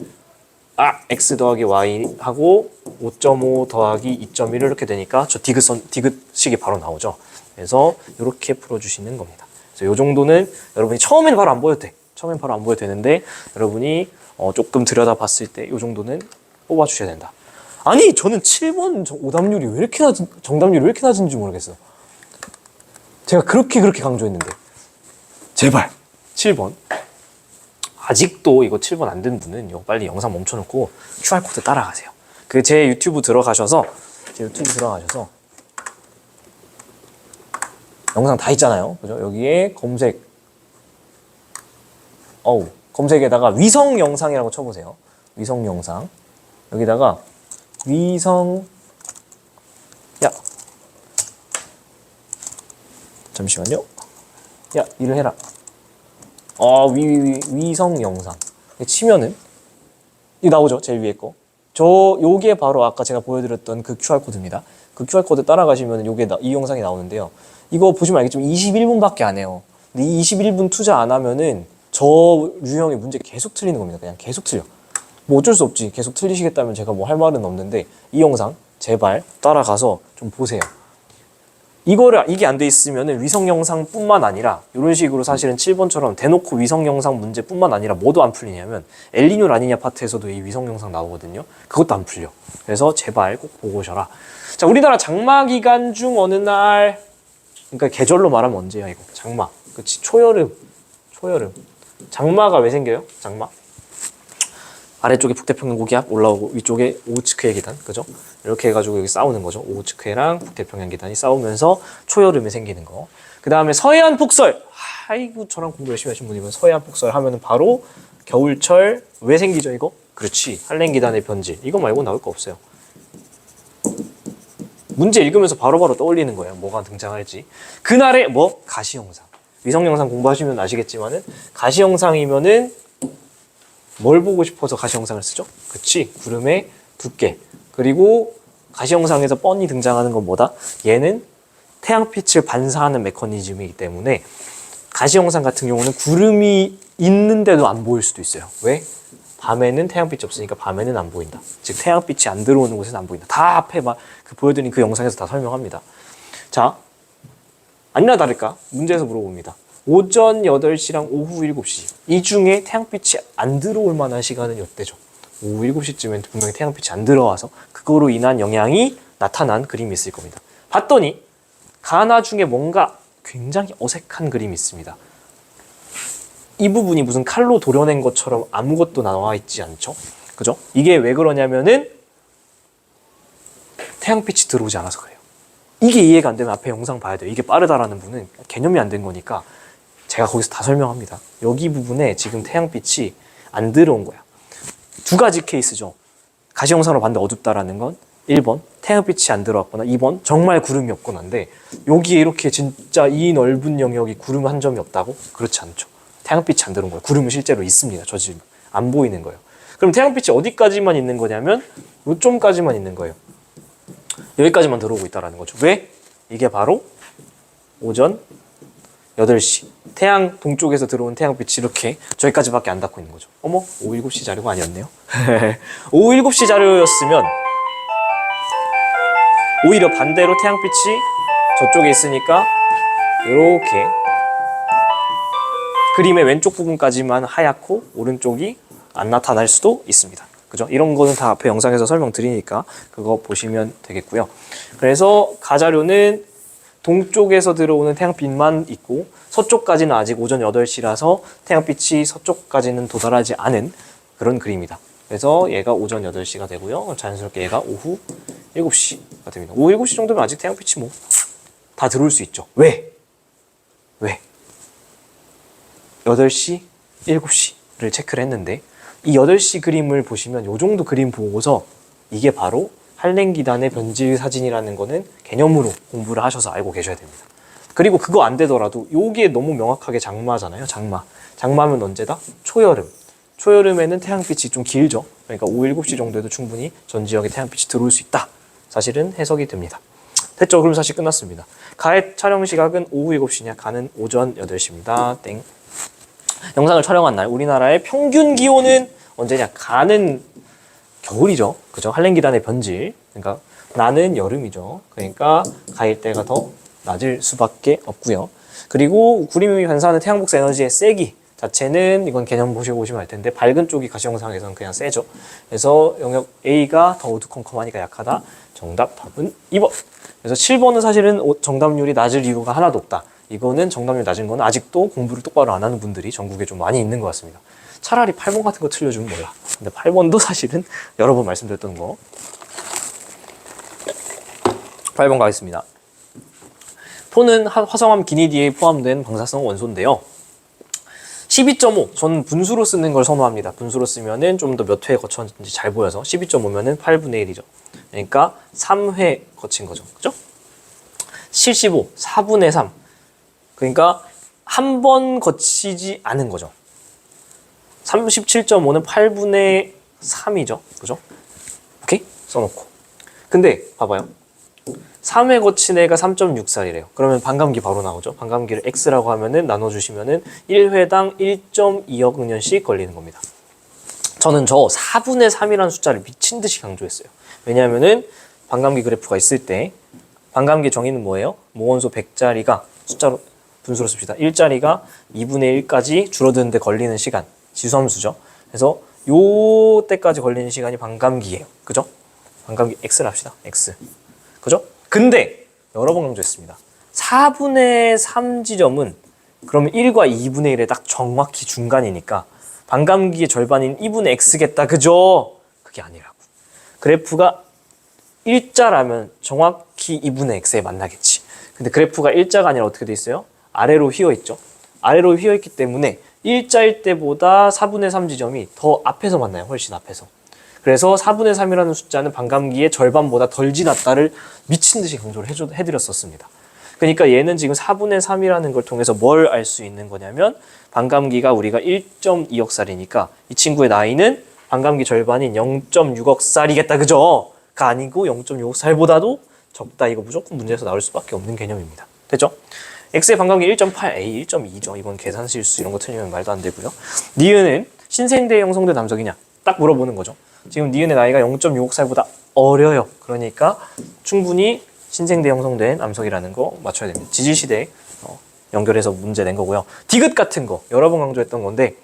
x 더하기 y 하고 5.5 더하기 2.1 이렇게 되니까 저 디귿식이 바로 나오죠. 그래서 이렇게 풀어주시는 겁니다. 그래서 이 정도는 여러분이 처음엔 바로 안 보여도 돼. 처음엔 바로 안 보여도 되는데 여러분이 조금 들여다봤을 때 이 정도는 뽑아주셔야 된다. 아니 저는 7번 오답률이 왜 이렇게 낮은, 정답률이 왜 이렇게 낮은지 모르겠어요. 제가 그렇게 강조했는데 제발 7번 아직도 이거 7번 안 된 분은 이거 빨리 영상 멈춰놓고 QR코드 따라가세요. 그 제 유튜브 들어가셔서 영상 다 있잖아요. 그죠? 여기에 검색에다가 위성 영상이라고 쳐보세요. 위성 영상. 여기다가 잠시만요. 일을 해라. 위성 영상. 치면은 이 나오죠. 제일 위에 거. 요게 바로 아까 제가 보여드렸던 그 QR코드입니다. 그 QR코드 따라가시면 이 영상이 나오는데요. 이거 보시면 알겠지만 21분밖에 안 해요. 근데 이 21분 투자 안 하면은 저 유형의 문제 계속 틀리는 겁니다. 그냥 계속 틀려. 뭐 어쩔 수 없지. 계속 틀리시겠다면 제가 뭐 할 말은 없는데 이 영상 제발 따라가서 좀 보세요. 이게 안 돼 있으면은 위성 영상뿐만 아니라 이런 식으로 사실은 7번처럼 대놓고 위성 영상 문제뿐만 아니라 뭐도 안 풀리냐면 엘니뇨 라니냐 파트에서도 이 위성 영상 나오거든요. 그것도 안 풀려. 그래서 제발 꼭 보고 오셔라. 자, 우리나라 장마 기간 중 어느 날, 그러니까 계절로 말하면 언제야 이거? 장마. 그치? 초여름. 장마가 왜 생겨요? 장마. 아래쪽에 북태평양 고기압 올라오고 위쪽에 오호츠크해 기단, 그죠? 이렇게 해가지고 여기 싸우는 거죠. 오호츠크해랑 북태평양 기단이 싸우면서 초여름에 생기는 거. 그 다음에 서해안 폭설. 아이고 저랑 공부 열심히 하신 분이면 서해안 폭설 하면은 바로 겨울철 왜 생기죠 이거? 그렇지. 한랭 기단의 변질. 이거 말고 나올 거 없어요. 문제 읽으면서 바로바로 떠올리는 거예요. 뭐가 등장할지. 그날의 가시영상. 위성 영상 공부하시면 아시겠지만은 가시영상이면은 뭘 보고 싶어서 가시영상을 쓰죠? 그치? 구름의 두께. 그리고 가시영상에서 뻔히 등장하는 건 뭐다? 얘는 태양빛을 반사하는 메커니즘이기 때문에 가시영상 같은 경우는 구름이 있는데도 안 보일 수도 있어요. 왜? 밤에는 태양빛이 없으니까 밤에는 안 보인다. 즉 태양빛이 안 들어오는 곳에는 안 보인다. 다 앞에 보여드린 그 영상에서 다 설명합니다. 자, 아니나 다를까 문제에서 물어봅니다. 오전 8시랑 오후 7시 이 중에 태양빛이 안 들어올 만한 시간은 이때죠. 오후 7시쯤엔 분명히 태양빛이 안 들어와서 그거로 인한 영향이 나타난 그림이 있을 겁니다. 봤더니 가나 중에 뭔가 굉장히 어색한 그림이 있습니다. 이 부분이 무슨 칼로 도려낸 것처럼 아무것도 나와 있지 않죠? 그죠? 이게 왜 그러냐면은 태양빛이 들어오지 않아서 그래요. 이게 이해가 안 되면 앞에 영상 봐야 돼요. 이게 빠르다라는 분은 개념이 안 된 거니까 제가 거기서 다 설명합니다. 여기 부분에 지금 태양빛이 안 들어온 거야. 두 가지 케이스죠. 가시영상으로 봤는데 어둡다라는 건 1번 태양빛이 안 들어왔거나 2번 정말 구름이 없거나인데 여기에 이렇게 진짜 이 넓은 영역이 구름 한 점이 없다고? 그렇지 않죠. 태양빛이 안 들어온 거예요. 구름은 실제로 있습니다. 저 지금 안 보이는 거예요. 그럼 태양빛이 어디까지만 있는 거냐면 요점까지만 있는 거예요. 여기까지만 들어오고 있다는 거죠. 왜? 이게 바로 오전 8시 태양 동쪽에서 들어온 태양빛이 이렇게 저기까지밖에 안 닿고 있는 거죠. 어머? 오후 7시 자료가 아니었네요. 오후 7시 자료였으면 오히려 반대로 태양빛이 저쪽에 있으니까 이렇게 그림의 왼쪽 부분까지만 하얗고 오른쪽이 안 나타날 수도 있습니다. 그죠? 이런 거는 다 앞에 영상에서 설명드리니까 그거 보시면 되겠고요. 그래서 가자료는 동쪽에서 들어오는 태양빛만 있고 서쪽까지는 아직 오전 8시라서 태양빛이 서쪽까지는 도달하지 않은 그런 그림이다. 그래서 얘가 오전 8시가 되고요. 자연스럽게 얘가 오후 7시가 됩니다. 오후 7시 정도면 아직 태양빛이 뭐 다 들어올 수 있죠. 왜? 8시, 7시를 체크를 했는데 이 8시 그림을 보시면 이 정도 그림 보고서 이게 바로 한랭기단의 변질 사진이라는 거는 개념으로 공부를 하셔서 알고 계셔야 됩니다. 그리고 그거 안 되더라도 요게 너무 명확하게 장마잖아요. 장마면 언제다? 초여름. 초여름에는 태양빛이 좀 길죠. 그러니까 오후 7시 정도에도 충분히 전 지역에 태양빛이 들어올 수 있다. 사실은 해석이 됩니다. 됐죠? 그럼 사실 끝났습니다. 가의 촬영 시각은 오후 7시냐? 가는 오전 8시입니다. 땡. 영상을 촬영한 날 우리나라의 평균 기온은 언제냐? 가는 겨울이죠. 그죠? 한랭기단의 변질. 그러니까 나는 여름이죠. 그러니까 가일 때가 더 낮을 수밖에 없고요. 그리고 구름이 반사하는 태양복사 에너지의 세기 자체는 이건 개념 보시면 알 텐데 밝은 쪽이 가시영상에서는 그냥 세죠. 그래서 영역 A가 더 어두컴컴하니까 약하다. 정답 답은 2번. 그래서 7번은 사실은 정답률이 낮을 이유가 하나도 없다. 이거는 정답률 낮은 거는 아직도 공부를 똑바로 안 하는 분들이 전국에 좀 많이 있는 것 같습니다. 차라리 8번 같은 거 틀려주면 몰라. 근데 8번도 사실은 여러 번 말씀드렸던 거. 8번 가겠습니다. 폰은 화성암 기니디에 포함된 방사성 원소인데요. 12.5, 저는 분수로 쓰는 걸 선호합니다. 분수로 쓰면은 좀 더 몇 회 거쳤는지 잘 보여서 12.5면은 8분의 1이죠. 그러니까 3회 거친 거죠. 그죠? 75, 4분의 3. 그러니까 한 번 거치지 않은 거죠. 37.5는 8분의 3이죠. 그죠? 오케이? 써놓고. 근데 봐봐요. 3회 거친 애가 3.6살이래요. 그러면 반감기 바로 나오죠. 반감기를 X라고 하면은 나눠주시면은 1회당 1.2억 년씩 걸리는 겁니다. 저는 저 4분의 3이라는 숫자를 미친 듯이 강조했어요. 왜냐하면은 반감기 그래프가 있을 때 반감기 정의는 뭐예요? 모원소 100짜리가 숫자로 분수로 씁시다. 1짜리가 2분의 1까지 줄어드는데 걸리는 시간 지수함수죠. 그래서 요 때까지 걸리는 시간이 반감기예요. 그죠? 반감기 X를 합시다. X. 그죠? 근데 여러 번 강조했습니다. 4분의 3 지점은 그러면 1과 2분의 1의 딱 정확히 중간이니까 반감기의 절반인 2분의 X겠다. 그죠? 그게 아니라고. 그래프가 일자라면 정확히 2분의 X에 만나겠지. 근데 그래프가 일자가 아니라 어떻게 돼 있어요? 아래로 휘어 있죠. 아래로 휘어 있기 때문에 일자일 때보다 4분의 3 지점이 더 앞에서 만나요. 훨씬 앞에서. 그래서 4분의 3이라는 숫자는 반감기의 절반보다 덜 지났다를 미친 듯이 강조를 해드렸었습니다. 그러니까 얘는 지금 4분의 3이라는 걸 통해서 뭘 알 수 있는 거냐면 반감기가 우리가 1.2억 살이니까 이 친구의 나이는 반감기 절반인 0.6억 살이겠다. 그죠? 가 아니고 0.6억 살보다도 적다. 이거 무조건 문제에서 나올 수밖에 없는 개념입니다. 됐죠? X의 반감기 1.8, A 1.2죠. 이건 계산 실수 이런 거 틀리면 말도 안 되고요. 니은은 신생대에 형성된 남성이냐? 딱 물어보는 거죠. 지금 니은의 나이가 0.6억 살보다 어려요. 그러니까 충분히 신생대 형성된 암석이라는 거 맞춰야 됩니다. 지질시대 연결해서 문제 낸 거고요. 디귿 같은 거 여러 번 강조했던 건데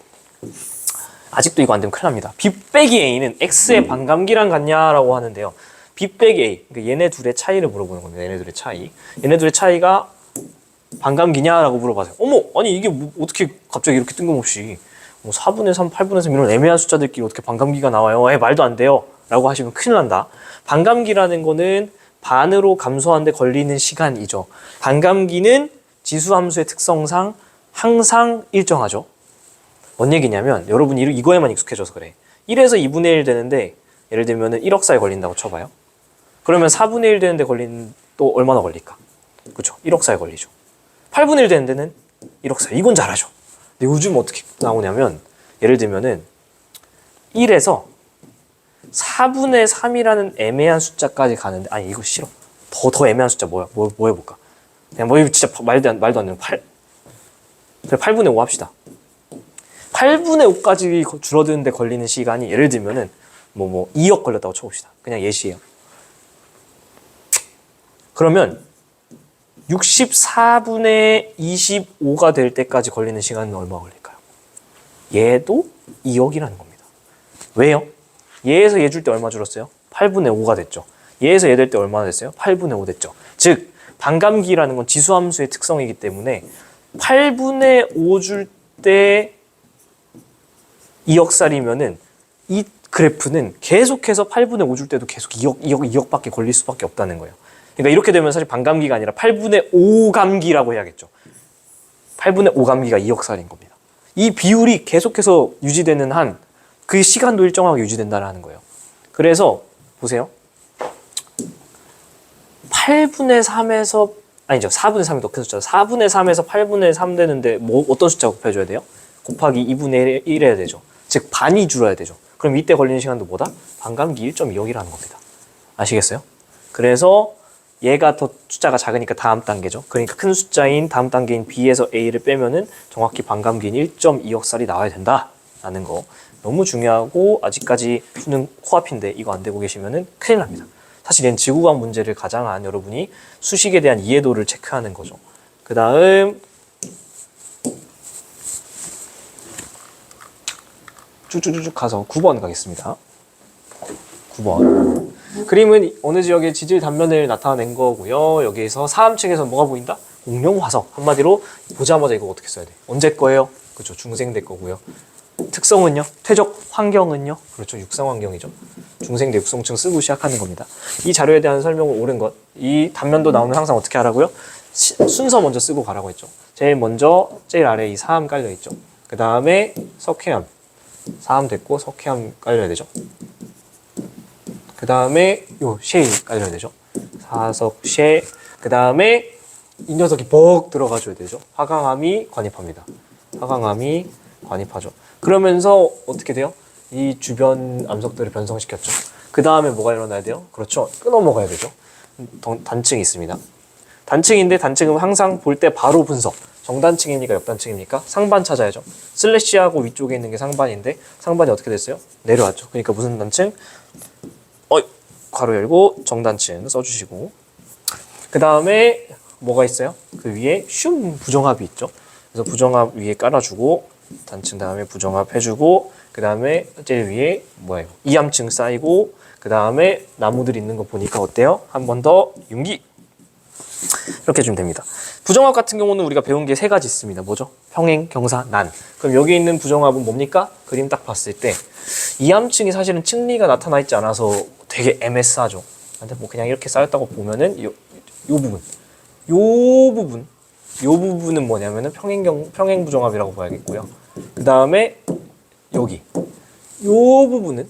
아직도 이거 안 되면 큰일 납니다. B 빼기 A는 X의 반감기랑 같냐라고 하는데요. B 빼기 A, 그러니까 얘네 둘의 차이를 물어보는 겁니다. 얘네 둘의 차이. 얘네 둘의 차이가 반감기냐라고 물어봐서요. 어머, 아니 이게 뭐 어떻게 갑자기 이렇게 뜬금없이 뭐 4분의 3, 8분의 3 이런 애매한 숫자들끼리 어떻게 반감기가 나와요? 말도 안 돼요. 라고 하시면 큰일 난다. 반감기라는 거는 반으로 감소하는데 걸리는 시간이죠. 반감기는 지수함수의 특성상 항상 일정하죠. 뭔 얘기냐면 여러분이 이거에만 익숙해져서 그래. 1에서 2분의 1 되는데 예를 들면 1억 살 걸린다고 쳐봐요. 그러면 4분의 1 되는데 걸리는 또 얼마나 걸릴까? 그렇죠. 1억 살 걸리죠. 8분의 1 되는 데는 1억 살. 이건 잘하죠. 근데 요즘 어떻게 나오냐면 예를 들면은 1에서 4분의 3이라는 애매한 숫자까지 가는데 아니 이거 싫어. 더 애매한 숫자 뭐야? 뭐 해볼까? 그냥 뭐 진짜 말도 안 되는 8. 그래 8분의 5 합시다. 8분의 5까지 줄어드는데 걸리는 시간이 예를 들면은 뭐 2억 걸렸다고 쳐봅시다. 그냥 예시예요. 그러면 64분의 25가 될 때까지 걸리는 시간은 얼마 걸릴까요? 얘도 2억이라는 겁니다. 왜요? 얘에서 얘 줄 때 얼마 줄었어요? 8분의 5가 됐죠. 얘에서 얘 될 때 얼마나 됐어요? 8분의 5 됐죠. 즉 반감기라는 건 지수함수의 특성이기 때문에 8분의 5 줄 때 2억살이면은 이 그래프는 계속해서 8분의 5 줄 때도 계속 2억밖에 걸릴 수밖에 없다는 거예요. 그러니까 이렇게 되면 사실 반감기가 아니라 8분의 5감기라고 해야겠죠. 8분의 5감기가 2억살인 겁니다. 이 비율이 계속해서 유지되는 한 그 시간도 일정하게 유지된다는 거예요. 그래서 보세요. 8분의 3에서 아니죠. 4분의 3이 더 큰 숫자죠. 4분의 3에서 8분의 3 되는데 뭐 어떤 숫자 곱해줘야 돼요? 곱하기 2분의 1 해야 되죠. 즉 반이 줄어야 되죠. 그럼 이때 걸리는 시간도 뭐다? 반감기 1.2억이라는 겁니다. 아시겠어요? 그래서 얘가 더 숫자가 작으니까 다음 단계죠. 그러니까 큰 숫자인 다음 단계인 B에서 A를 빼면은 정확히 반감기인 1.2억살이 나와야 된다라는 거. 너무 중요하고 아직까지 수능 코앞인데 이거 안 되고 계시면은 큰일 납니다. 사실 얘는 지구과학 문제를 가장한 여러분이 수식에 대한 이해도를 체크하는 거죠. 그 다음 쭉쭉쭉 가서 9번 가겠습니다. 9번. 그림은 어느 지역의 지질 단면을 나타낸 거고요. 여기에서 사함층에서 뭐가 보인다? 공룡 화석. 한마디로 보자마자 이거 어떻게 써야 돼? 언제 거예요? 그렇죠. 중생대 거고요. 특성은요? 퇴적 환경은요? 그렇죠. 육상 환경이죠. 중생대 육성층 쓰고 시작하는 겁니다. 이 자료에 대한 설명을 옳은 것. 이 단면도 나오면 항상 어떻게 하라고요? 순서 먼저 쓰고 가라고 했죠. 제일 아래 이 사함 깔려 있죠. 그 다음에 석회암. 사함 됐고 석회암 깔려야 되죠. 그 다음에 요 쉐일 깔려야 되죠. 사석 쉐. 그 다음에 이 녀석이 벅 들어가줘야 되죠. 화강암이 관입합니다. 화강암이 관입하죠. 그러면서 어떻게 돼요? 이 주변 암석들을 변성시켰죠. 그 다음에 뭐가 일어나야 돼요? 그렇죠. 끊어 먹어야 되죠. 단층이 있습니다. 단층인데 단층은 항상 볼 때 바로 분석. 정단층입니까? 옆단층입니까? 상반 찾아야죠. 슬래시하고 위쪽에 있는 게 상반인데 상반이 어떻게 됐어요? 내려왔죠. 그러니까 무슨 단층? 괄호 열고 정단층 써주시고 그 다음에 뭐가 있어요? 그 위에 슝 부정합이 있죠. 그래서 부정합 위에 깔아주고 단층 다음에 부정합 해주고 그 다음에 제일 위에 뭐예요? 이암층 쌓이고 그 다음에 나무들 있는 거 보니까 어때요? 한 번 더 융기 이렇게 해주면 됩니다. 부정합 같은 경우는 우리가 배운 게 세 가지 있습니다. 뭐죠? 평행, 경사, 난. 그럼 여기 있는 부정합은 뭡니까? 그림 딱 봤을 때 이암층이 사실은 층리가 나타나 있지 않아서 되게 애매하죠. 근데 뭐 그냥 이렇게 쌓였다고 보면은 요 부분은 뭐냐면은 평행 부정합이라고 봐야겠고요. 그 다음에 여기 요 부분은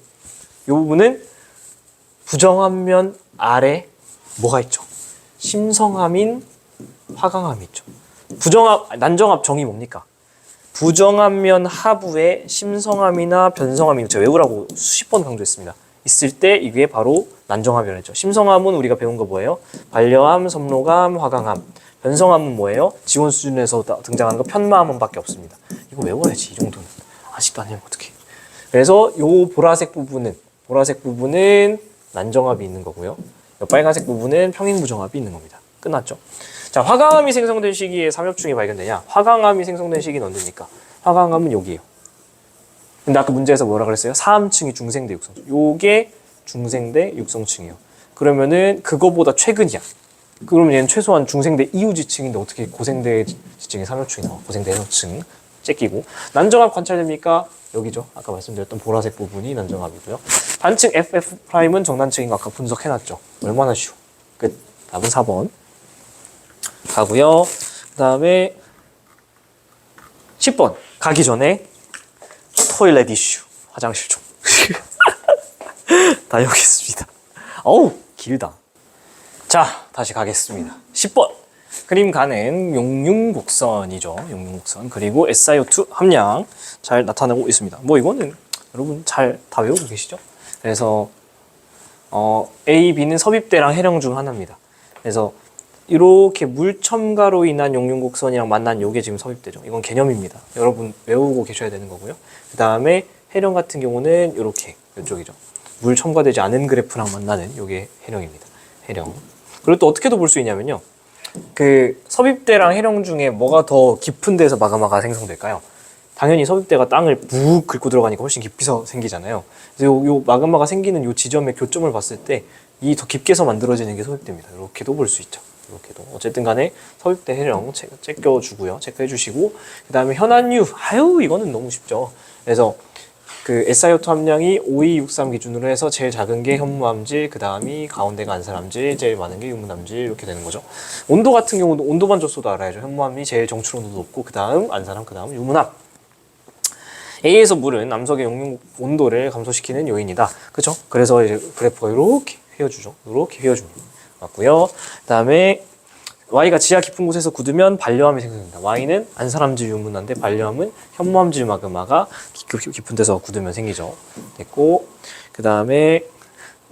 부정합면 아래 뭐가 있죠? 심성함인 화강암이 있죠. 난정합 정의 뭡니까? 부정합면 하부에 심성함이나 변성함이 제가 외우라고 수십 번 강조했습니다. 있을 때 이게 바로 난정합이라고 했죠. 심성함은 우리가 배운 거 뭐예요? 반려암, 섬로감, 화강암. 변성함은 뭐예요? 지원 수준에서 등장하는 거 편마함밖에 없습니다. 이거 외워야지 이 정도는. 아직도 안 외우면 어떡해. 그래서 요 보라색 부분은 난정합이 있는 거고요. 요 빨간색 부분은 평행부정합이 있는 겁니다. 끝났죠? 자, 화강암이 생성된 시기에 삼엽충이 발견되냐? 화강암이 생성된 시기는 언제입니까? 화강암은 여기예요. 근데 아까 문제에서 뭐라 그랬어요? 사암층이 중생대 육성층. 요게 중생대 육성층이에요. 그러면은 그거보다 최근이야. 그러면 얘는 최소한 중생대 이후 지층인데 어떻게 고생대 지층에 삼엽충이 나와? 고생대 해성층 째끼고. 난정합 관찰됩니까? 여기죠. 아까 말씀드렸던 보라색 부분이 난정합이고요. 반층 FF'은 정단층인 거 아까 분석해놨죠. 얼마나 쉬워. 끝. 답은 4번. 가고요. 그 다음에 10번. 가기 전에 토일렛 이슈. 화장실 좀. 다녀오겠습니다. 어우, 길다. 자, 다시 가겠습니다. 10번. 그림 가는 용융곡선이죠. 용융곡선. 그리고 SiO2 함량 잘 나타내고 있습니다. 뭐 이거는 여러분 잘 다 외우고 계시죠? 그래서 A, B는 섭입대랑 해령 중 하나입니다. 그래서 이렇게 물 첨가로 인한 용융곡선이랑 만난 요게 지금 섭입대죠. 이건 개념입니다. 여러분 외우고 계셔야 되는 거고요. 그 다음에 해령 같은 경우는 이렇게 이쪽이죠. 물 첨가되지 않은 그래프랑 만나는 요게 해령입니다. 해령. 그리고 또 어떻게도 볼 수 있냐면요. 그 섭입대랑 해령 중에 뭐가 더 깊은 데서 마그마가 생성될까요? 당연히 섭입대가 땅을 푹 긁고 들어가니까 훨씬 깊이서 생기잖아요. 그래서 요 마그마가 생기는 요 지점의 교점을 봤을 때 이 더 깊게서 만들어지는 게 섭입대입니다. 이렇게도 볼 수 있죠. 이렇게도. 어쨌든 간에 섭입대 해령 체크해주고요. 체크해주시고 그 다음에 현안유. 아유 이거는 너무 쉽죠. 그래서 그 SiO2 함량이 5263 기준으로 해서 제일 작은 게 현무암질, 그 다음이 가운데가 안산암질, 제일 많은 게 유문암질 이렇게 되는 거죠. 온도 같은 경우도 온도만 줬어도 알아야죠. 현무암이 제일 정출 온도도 높고 그 다음 안산암, 그 다음 유문암. A에서 물은 남석의 용융 온도를 감소시키는 요인이다. 그렇죠? 그래서 이제 그래프가 이렇게 휘어주죠. 이렇게 휘어줍니다. 맞고요. 그 다음에 Y가 지하 깊은 곳에서 굳으면 반려암이 생성된다. Y는 안산암질 유문화인데 반려암은 현무암질 마그마가 깊은 데서 굳으면 생기죠. 됐고 그 다음에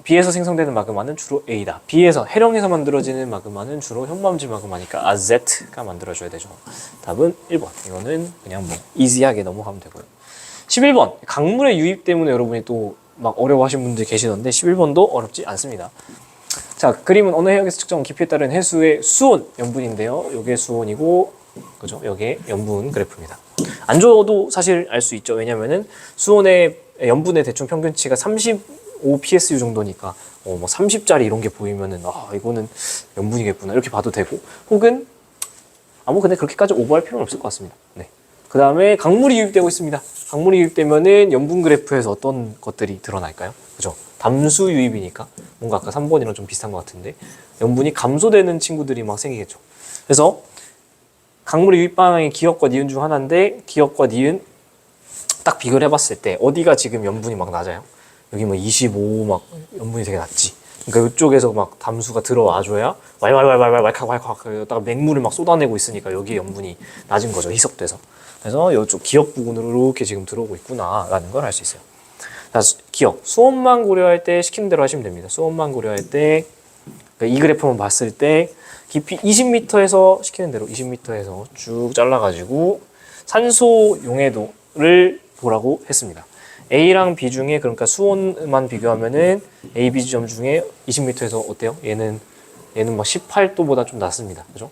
B에서 생성되는 마그마는 주로 A다. B에서 해령에서 만들어지는 마그마는 주로 현무암질 마그마니까 Z가 만들어줘야 되죠. 답은 1번. 이거는 그냥 뭐 이지하게 넘어가면 되고요. 11번 강물의 유입 때문에 여러분이 또 막 어려워하신 분들 계시던데 11번도 어렵지 않습니다. 자, 그림은 어느 해역에서 측정한 깊이에 따른 해수의 수온 염분인데요. 요게 수온이고, 그죠? 요게 염분 그래프입니다. 안 줘도 사실 알 수 있죠. 왜냐면은 수온의 염분의 대충 평균치가 35 psu 정도니까, 뭐 30짜리 이런 게 보이면은, 이거는 염분이겠구나. 이렇게 봐도 되고, 혹은, 근데 그렇게까지 오버할 필요는 없을 것 같습니다. 네. 그 다음에 강물이 유입되고 있습니다. 강물이 유입되면은 염분 그래프에서 어떤 것들이 드러날까요? 그죠? 담수 유입이니까 뭔가 아까 3번이랑 좀 비슷한 것 같은데 염분이 감소되는 친구들이 막 생기겠죠. 그래서 강물의 유입 방향이 기역과 니은 중 하나인데 기역과 니은 딱 비교를 해봤을 때 어디가 지금 염분이 막 낮아요? 여기 뭐 25 막 염분이 되게 낮지. 그러니까 이쪽에서 막 담수가 들어와줘야 왈칵 딱 맹물을 막 쏟아내고 있으니까 여기에 염분이 낮은 거죠. 희석돼서. 그래서 이쪽 기역 부근으로 이렇게 지금 들어오고 있구나라는 걸 알 수 있어요. 자, 기억. 수온만 고려할 때 시키는 대로 하시면 됩니다. 수온만 고려할 때, 이 그래프만 봤을 때, 깊이 20m에서 시키는 대로 20m에서 쭉 잘라가지고 산소 용해도를 보라고 했습니다. A랑 B 중에, 그러니까 수온만 비교하면은 A, B 지점 중에 20m에서 어때요? 얘는 막 18도보다 좀 낮습니다. 그죠?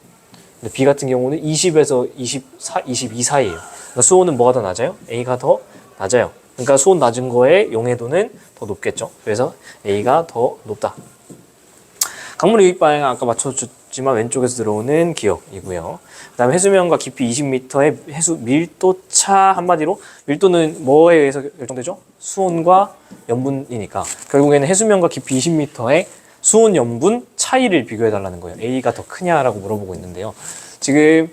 근데 B 같은 경우는 20에서 22 사이에요. 그러니까 수온은 뭐가 더 낮아요? A가 더 낮아요. 그러니까 수온 낮은 거에 용해도는 더 높겠죠. 그래서 A가 더 높다. 강물의 유입 방향은 아까 맞춰줬지만 왼쪽에서 들어오는 기역이고요. 그 다음에 해수면과 깊이 20m의 해수 밀도차, 한마디로 밀도는 뭐에 의해서 결정되죠? 수온과 염분이니까 결국에는 해수면과 깊이 20m의 수온 염분 차이를 비교해달라는 거예요. A가 더 크냐라고 물어보고 있는데요. 지금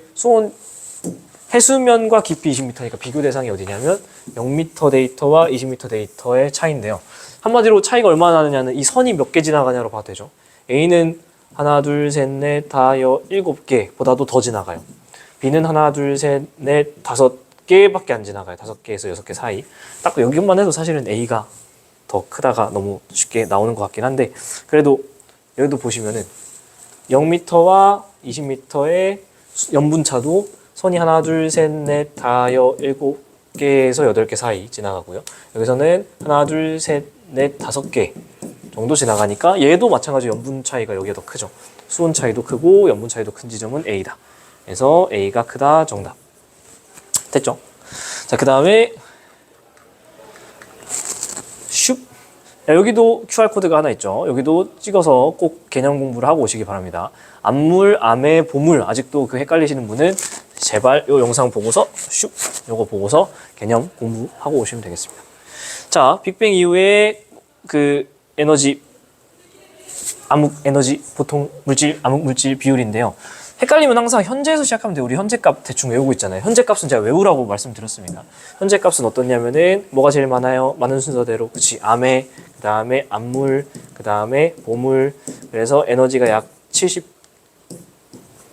해수면과 깊이 20m니까 비교 대상이 어디냐면 0m 데이터와 20m 데이터의 차이인데요. 한마디로 차이가 얼마나 나느냐는 이 선이 몇 개 지나가냐로 봐도 되죠. A는 하나, 둘, 셋, 넷, 다, 7개보다도 더 지나가요. B는 하나, 둘, 셋, 넷, 5개밖에 안 지나가요. 5개에서 6개 사이. 딱 여기만 해도 사실은 A가 더 크다가 너무 쉽게 나오는 것 같긴 한데 그래도 여기도 보시면은 0m와 20m의 염분차도 선이 하나, 둘, 셋, 넷, 다, 7개에서 8개 사이 지나가고요. 여기서는 하나, 둘, 셋, 넷, 5개 정도 지나가니까 얘도 마찬가지로 염분 차이가 여기가 더 크죠. 수온 차이도 크고 염분 차이도 큰 지점은 A다. 그래서 A가 크다 정답. 됐죠? 자, 그 다음에 슉. 여기도 QR코드가 하나 있죠. 여기도 찍어서 꼭 개념 공부를 하고 오시기 바랍니다. 암물, 암의 보물. 아직도 그 헷갈리시는 분은 제발 요 영상 보고서 슉 요거 보고서 개념 공부하고 오시면 되겠습니다. 자, 빅뱅 이후에 그 에너지 암흑 에너지 보통 물질 암흑 물질 비율인데요. 헷갈리면 항상 현재에서 시작하면 돼요. 우리 현재값 대충 외우고 있잖아요. 현재값은 제가 외우라고 말씀드렸습니다. 현재값은 어떻냐면은 뭐가 제일 많아요? 많은 순서대로. 그치? 암에, 그 다음에 암물, 그 다음에 보물. 그래서 에너지가 약 70,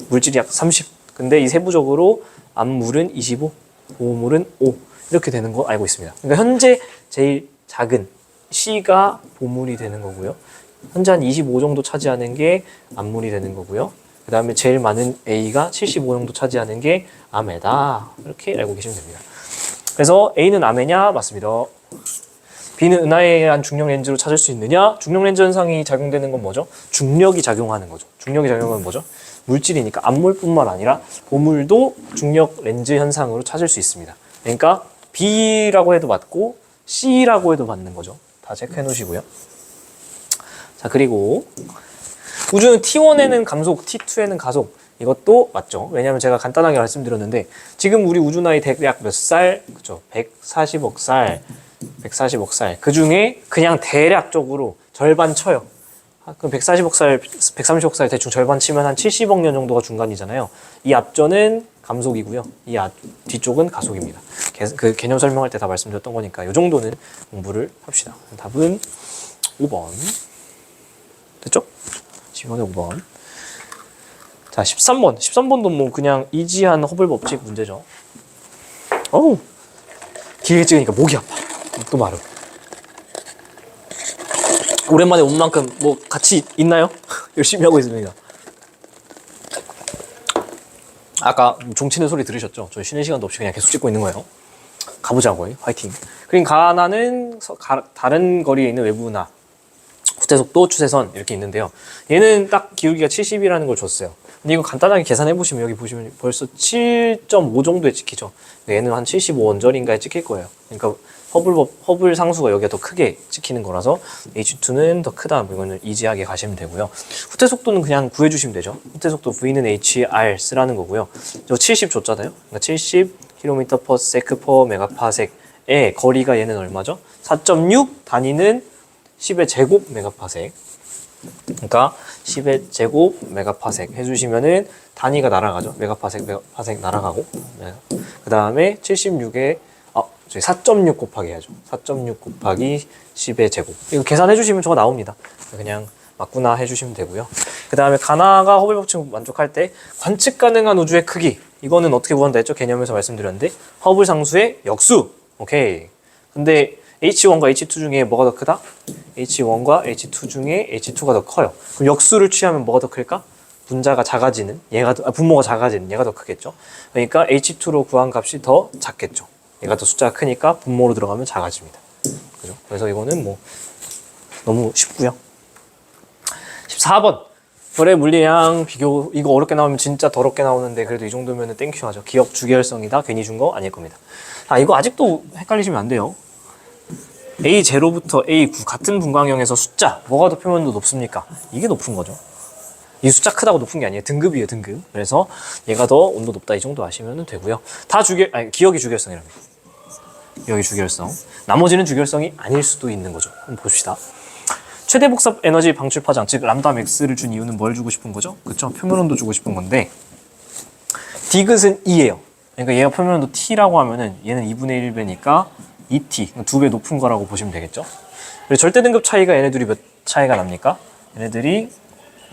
물질이 약 30. 근데 이 세부적으로 암물은 25, 보물은 5. 이렇게 되는 거 알고 있습니다. 그러니까 현재 제일 작은 C가 보물이 되는 거고요. 현재 한 25 정도 차지하는 게 암물이 되는 거고요. 그 다음에 제일 많은 A가 75 정도 차지하는 게 암에다. 이렇게 알고 계시면 됩니다. 그래서 A는 암에냐? 맞습니다. B는 은하에 의한 중력 렌즈로 찾을 수 있느냐? 중력 렌즈 현상이 작용되는 건 뭐죠? 중력이 작용하는 거죠. 중력이 작용하는 뭐죠? 물질이니까 암물뿐만 아니라 보물도 중력 렌즈 현상으로 찾을 수 있습니다. 그러니까 B라고 해도 맞고 C라고 해도 맞는 거죠. 다 체크해 놓으시고요. 자, 그리고 우주는 T1에는 감속, T2에는 가속. 이것도 맞죠. 왜냐하면 제가 간단하게 말씀드렸는데 지금 우리 우주 나이 대략 몇 살? 그죠? 140억 살. 140억 살. 그 중에 그냥 대략적으로 절반 쳐요. 그럼 140억 살, 130억 살 대충 절반 치면 한 70억 년 정도가 중간이잖아요. 이 앞전은 감속이고요. 이 뒤쪽은 가속입니다. 그 개념 설명할 때 다 말씀드렸던 거니까 이 정도는 공부를 합시다. 답은 5번. 됐죠? 12번에 5번. 자, 13번. 13번도 뭐 그냥 이지한 허블 법칙 문제죠. 어우, 길게 찍으니까 목이 아파. 또 마르. 오랜만에 온 만큼 뭐 같이 있나요? 열심히 하고 있습니다. 아까 종 치는 소리 들으셨죠? 저 쉬는 시간도 없이 그냥 계속 찍고 있는 거예요. 가보자고요. 화이팅. 그럼 가나는 다른 거리에 있는 외부나 후퇴속도, 추세선 이렇게 있는데요. 얘는 딱 기울기가 70이라는 걸 줬어요. 근데 이거 간단하게 계산해 보시면 여기 보시면 벌써 7.5 정도에 찍히죠. 얘는 한 75원절인가에 찍힐 거예요. 그러니까 허블 상수가 여기가 더 크게 찍히는 거라서 H2는 더 크다. 이거는 이지하게 가시면 되고요. 후퇴 속도는 그냥 구해주시면 되죠. 후퇴 속도 V는 HR 쓰라는 거고요. 저 70 줬잖아요. 그러니까 70km/s per 메가파섹의 거리가 얘는 얼마죠? 4.6 단위는 10의 제곱 메가파섹. 그러니까 10의 제곱 메가파섹 해주시면은 단위가 날아가죠. 메가파섹 날아가고. 그 다음에 76의 4.6 곱하기 해야죠. 4.6 곱하기 10의 제곱. 이거 계산해 주시면 저거 나옵니다. 그냥 맞구나 해주시면 되고요. 그 다음에 가나가 허블 법칙 만족할 때 관측 가능한 우주의 크기. 이거는 어떻게 구한다 했죠? 개념에서 말씀드렸는데 허블 상수의 역수. 오케이. 근데 H1과 H2 중에 뭐가 더 크다? H1과 H2 중에 H2가 더 커요. 그럼 역수를 취하면 뭐가 더 클까? 분자가 작아지는, 분모가 작아지는 얘가 더 크겠죠. 그러니까 H2로 구한 값이 더 작겠죠. 얘가 더 숫자가 크니까 분모로 들어가면 작아집니다. 그죠? 그래서 이거는 뭐 너무 쉽고요. 14번. 별의 물리량 비교. 이거 어렵게 나오면 진짜 더럽게 나오는데 그래도 이 정도면 땡큐 하죠. 기억 주기혈성이다. 괜히 준 거 아닐 겁니다. 이거 아직도 헷갈리시면 안 돼요. A0부터 A9 같은 분광형에서 숫자 뭐가 더 표면도 높습니까? 이게 높은 거죠. 이 숫자 크다고 높은 게 아니에요. 등급이에요, 등급. 그래서 얘가 더 온도 높다 이 정도 아시면 되고요. 기억이 주기혈성이랍니다. 기억이 주기혈성. 나머지는 주기혈성이 아닐 수도 있는 거죠. 한번 봅시다. 최대 복삽 에너지 방출 파장, 즉 람다 맥스를 준 이유는 뭘 주고 싶은 거죠? 그쵸? 표면 온도 주고 싶은 건데 디귿은 2예요. 그러니까 얘가 표면 온도 T라고 하면은 얘는 2분의 1배니까 2T, 2배 높은 거라고 보시면 되겠죠? 그리고 절대 등급 차이가 얘네들이 몇 차이가 납니까? 얘네들이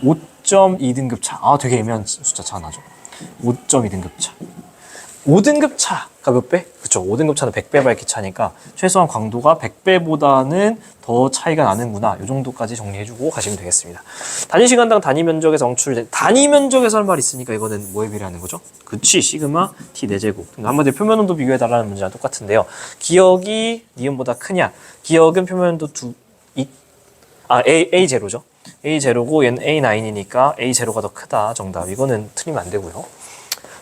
5.2등급 차. 되게 애매한 숫자 차 나죠. 5.2등급 차. 5등급 차가 몇 배? 그쵸. 5등급 차는 100배 밝기 차니까 최소한 광도가 100배보다는 더 차이가 나는구나. 이 정도까지 정리해주고 가시면 되겠습니다. 단위 시간당 단위 면적에서 방출된, 단위 면적에서 할 말이 있으니까 이거는 뭐에 비례하는 거죠? 그치. 시그마 T 4제곱. 한마디로 표면 온도 비교해달라는 문제랑 똑같은데요. 기억이 니은보다 크냐? 기억은 표면 온도 A0죠. A0고 얘는 A9이니까 A0가 더 크다. 정답. 이거는 틀리면 안 되고요.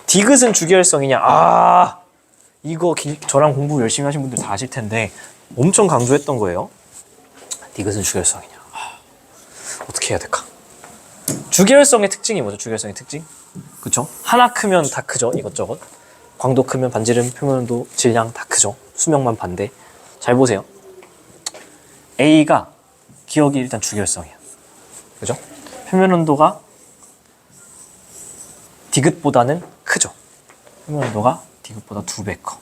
디귿은 주기혈성이냐? 이거 저랑 공부 열심히 하신 분들 다 아실 텐데 엄청 강조했던 거예요. 디귿은 주기혈성이냐? 어떻게 해야 될까? 주기혈성의 특징이 뭐죠? 주기혈성의 특징? 그쵸? 하나 크면 다 크죠. 이것저것. 광도 크면 반지름, 표면온도, 질량 다 크죠. 수명만 반대. 잘 보세요. A가 기억이 일단 주기혈성이야. 그죠? 표면온도가 디귿보다는 크죠. 표면온도가 디귿보다 2배 커.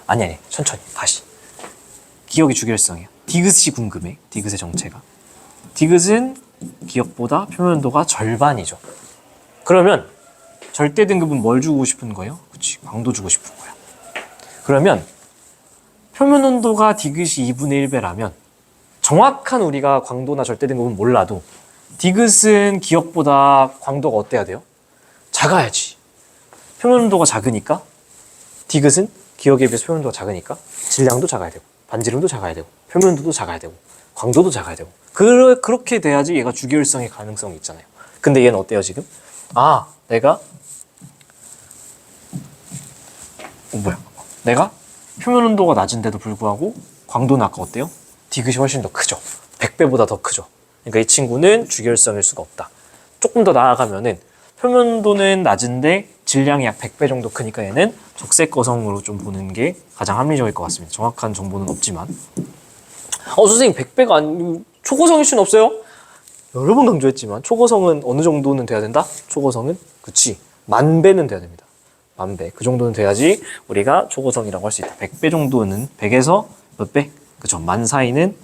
아니 천천히 다시. 기억이 주기혈성이야. 디귿이 궁금해. 디귿의 정체가. 디귿은 기억보다 표면온도가 절반이죠. 그러면 절대 등급은 뭘 주고 싶은 거예요? 그치, 광도 주고 싶은 거야. 그러면 표면온도가 디귿이 2분의 1배라면 정확한 우리가 광도나 절대 등급은 몰라도 디귿은 기억보다 광도가 어때야 돼요? 작아야지. 표면 온도가 작으니까 디귿은 기억에 비해서 표면 온도가 작으니까 질량도 작아야 되고 반지름도 작아야 되고 표면 온도도 작아야 되고 광도도 작아야 되고 그렇게 돼야지 얘가 주기혈성의 가능성이 있잖아요. 근데 얘는 어때요 지금? 아, 내가 내가 표면 온도가 낮은데도 불구하고 광도는 아까 어때요? 디귿이 훨씬 더 크죠. 100배보다 더 크죠. 그러니까 이 친구는 주결성일 수가 없다. 조금 더 나아가면은 표면 온도는 낮은데 질량이 약 100배 정도 크니까 얘는 적색 거성으로 좀 보는 게 가장 합리적일 것 같습니다. 정확한 정보는 없지만. 선생님 100배가 아니고 초고성일 수는 없어요? 여러 번 강조했지만 초고성은 어느 정도는 돼야 된다? 초고성은 그치 10,000배는 돼야 됩니다. 10,000배 그 정도는 돼야지 우리가 초고성이라고 할 수 있다. 100배 정도는 100에서 몇 배? 그쵸 10,000 사이는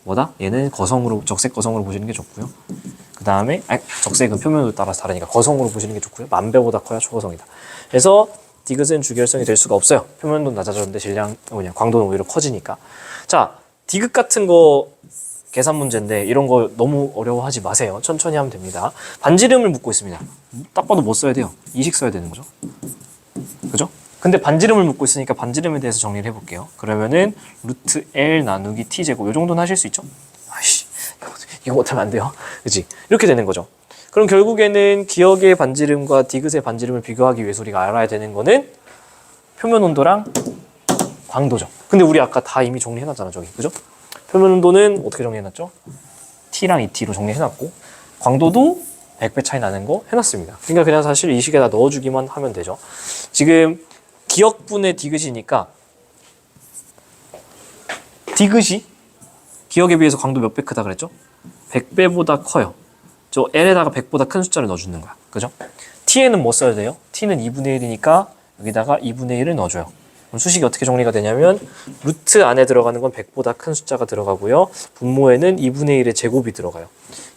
뭐다? 얘는 거성으로 적색 거성으로 보시는 게 좋고요. 그 다음에 적색은 표면에 따라서 다르니까 거성으로 보시는 게 좋고요. 10,000배보다 커야 초고성이다. 그래서 디귿은 주결성이 될 수가 없어요. 표면도 낮아졌는데 질량 광도는 오히려 커지니까. 자, 디귿 같은 거 계산 문제인데 이런 거 너무 어려워하지 마세요. 천천히 하면 됩니다. 반지름을 묻고 있습니다. 딱 봐도 뭐 써야 돼요? 이식 써야 되는 거죠. 그죠? 근데 반지름을 묻고 있으니까 반지름에 대해서 정리를 해볼게요. 그러면은 루트 L 나누기 T제곱 이 정도는 하실 수 있죠? 아이씨 이거 못하면 안 돼요. 그치? 이렇게 되는 거죠. 그럼 결국에는 기역의 반지름과 디귿의 반지름을 비교하기 위해서 우리가 알아야 되는 거는 표면 온도랑 광도죠. 근데 우리 아까 다 이미 정리해놨잖아 저기. 그죠? 표면 온도는 어떻게 정리해놨죠? T랑 ET로 정리해놨고 광도도 100배 차이 나는 거 해놨습니다. 그러니까 그냥 사실 이 식에다 넣어주기만 하면 되죠. 지금 기역분의 디귿이니까 디귿이 기역에 비해서 광도 몇 배 크다 그랬죠? 100배보다 커요. 저 L에다가 100보다 큰 숫자를 넣어주는 거야. 그죠? T에는 뭐 써야 돼요? T는 2분의 1이니까 여기다가 2분의 1을 넣어줘요. 그럼 수식이 어떻게 정리가 되냐면 루트 안에 들어가는 건 100보다 큰 숫자가 들어가고요. 분모에는 2분의 1의 제곱이 들어가요.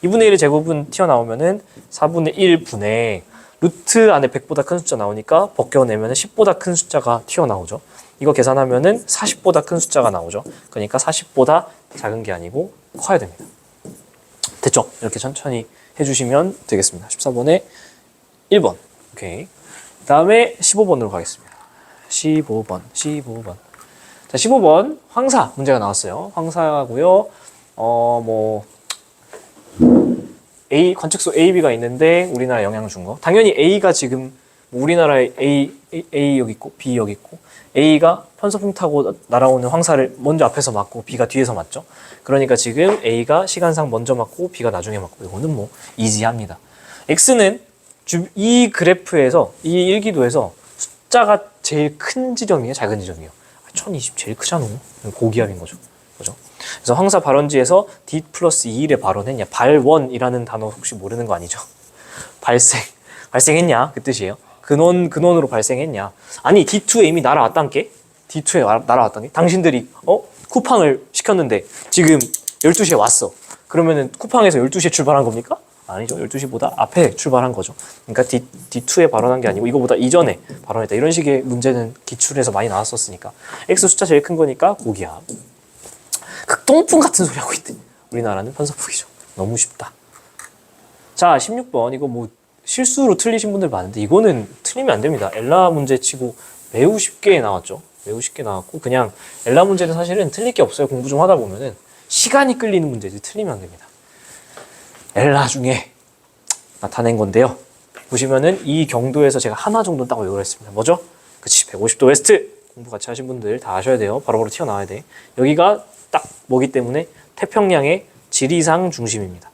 2분의 1의 제곱은 튀어나오면은 4분의 1분의 루트 안에 100보다 큰 숫자 나오니까 벗겨내면 10보다 큰 숫자가 튀어나오죠. 이거 계산하면은 40보다 큰 숫자가 나오죠. 그러니까 40보다 작은 게 아니고 커야 됩니다. 됐죠? 이렇게 천천히 해주시면 되겠습니다. 14번에 1번. 오케이. 다음에 15번으로 가겠습니다. 15번. 자, 15번 황사 문제가 나왔어요. 황사고요. A 관측소 A, B가 있는데 우리나라에 영향을 준 거. 당연히 A가 지금 우리나라에 A 여기 있고 B 여기 있고 A가 편서풍 타고 날아오는 황사를 먼저 앞에서 맞고 B가 뒤에서 맞죠. 그러니까 지금 A가 시간상 먼저 맞고 B가 나중에 맞고 이거는 뭐 이지합니다. X는 이 그래프에서 이 일기도에서 숫자가 제일 큰 지점이에요, 작은 지점이에요. 1020 제일 크잖아. 고기압인 거죠. 그죠? 그래서 황사 발원지에서 D 플러스 2일에 발원했냐. 발원이라는 단어 혹시 모르는 거 아니죠? 발생했냐 그 뜻이에요. 근원으로 발생했냐. 아니 D2에 이미 날아왔단께. D2에 날아왔단께. 당신들이 쿠팡을 시켰는데 지금 12시에 왔어. 그러면은 쿠팡에서 12시에 출발한 겁니까? 아니죠. 12시보다 앞에 출발한 거죠. 그러니까 D2에 발원한 게 아니고 이거보다 이전에 발원했다. 이런 식의 문제는 기출에서 많이 나왔었으니까. X 숫자 제일 큰 거니까 고기압. 극동풍 같은 소리 하고 있대. 우리나라는 편서풍이죠. 너무 쉽다. 자, 16번. 이거 뭐 실수로 틀리신 분들 많은데 이거는 틀리면 안 됩니다. 엘라 문제 치고 매우 쉽게 나왔죠. 매우 쉽게 나왔고 그냥 엘라 문제는 사실은 틀릴 게 없어요. 공부 좀 하다 보면은 시간이 끌리는 문제지 틀리면 안 됩니다. 엘라 중에 나타낸 건데요. 보시면은 이 경도에서 제가 하나 정도 딱 외우려 했습니다. 뭐죠? 그치, 150도 웨스트. 공부 같이 하신 분들 다 아셔야 돼요. 바로바로 튀어나와야 돼. 여기가 딱 뭐기 때문에 태평양의 지리상 중심입니다.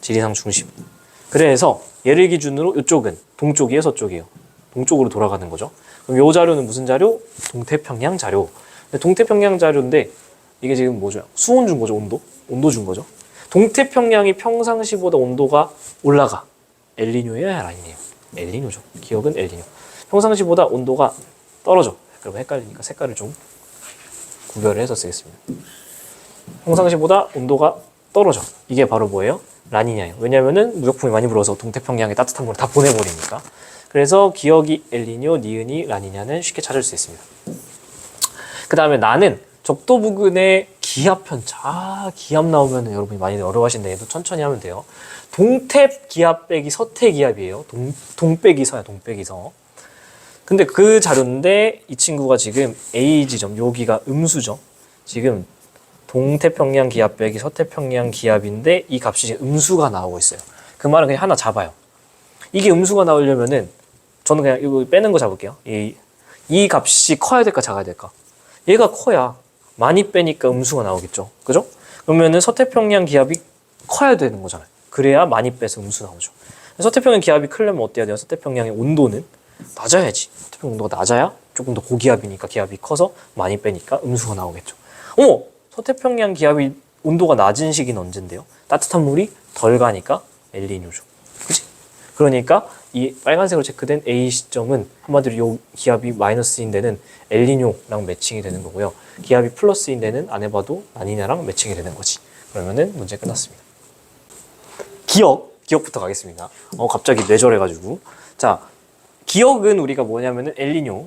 지리상 중심. 그래서 얘를 기준으로 이쪽은 동쪽이에요, 서쪽이에요? 동쪽으로 돌아가는 거죠. 그럼 이 자료는 무슨 자료? 동태평양 자료. 동태평양 자료인데 이게 지금 뭐죠? 수온 준 거죠, 온도? 온도 준 거죠. 동태평양이 평상시보다 온도가 올라가. 엘니뇨예요, 라니뇨예요? 엘니뇨죠. 기억은 엘니뇨. 평상시보다 온도가 떨어져. 그럼 헷갈리니까 색깔을 좀 구별을 해서 쓰겠습니다. 평상시보다 온도가 떨어져. 이게 바로 뭐예요? 라니냐예요. 왜냐면은 무역풍이 많이 불어서 동태평양에 따뜻한 걸 다 보내버리니까. 그래서 기억이 엘니뇨, 니은이 라니냐는 쉽게 찾을 수 있습니다. 그 다음에 나는 적도 부근의 기압 편차. 기압 나오면 여러분이 많이 어려워하시는데 얘도 천천히 하면 돼요. 동태 기압 빼기 서태 기압이에요. 동 빼기 서야 동 빼기 서. 근데 그 자료인데 이 친구가 지금 A 지점, 여기가 음수죠. 지금 동태평양 기압 빼기 서태평양 기압인데 이 값이 지금 음수가 나오고 있어요. 그 말은 그냥 하나 잡아요. 이게 음수가 나오려면은 저는 그냥 이거 빼는 거 잡을게요. 이 값이 커야 될까 작아야 될까? 얘가 커야 많이 빼니까 음수가 나오겠죠. 그죠? 그러면은 서태평양 기압이 커야 되는 거잖아요. 그래야 많이 빼서 음수 나오죠. 서태평양 기압이 크려면 어때야 돼요? 서태평양의 온도는 낮아야지. 서태평양 온도가 낮아야 조금 더 고기압이니까 기압이 커서 많이 빼니까 음수가 나오겠죠. 어머! 서태평양 기압이 온도가 낮은 시기는 언젠데요? 따뜻한 물이 덜 가니까 엘니뇨죠. 그치? 그러니까 이 빨간색으로 체크된 A 시점은 한마디로 이 기압이 마이너스인 데는 엘니뇨랑 매칭이 되는 거고요. 기압이 플러스인 데는 안 해봐도 라니냐랑 매칭이 되는 거지. 그러면은 문제 끝났습니다. 기억부터 가겠습니다. 갑자기 뇌절해가지고. 자, 기억은 우리가 뭐냐면은 엘니뇨,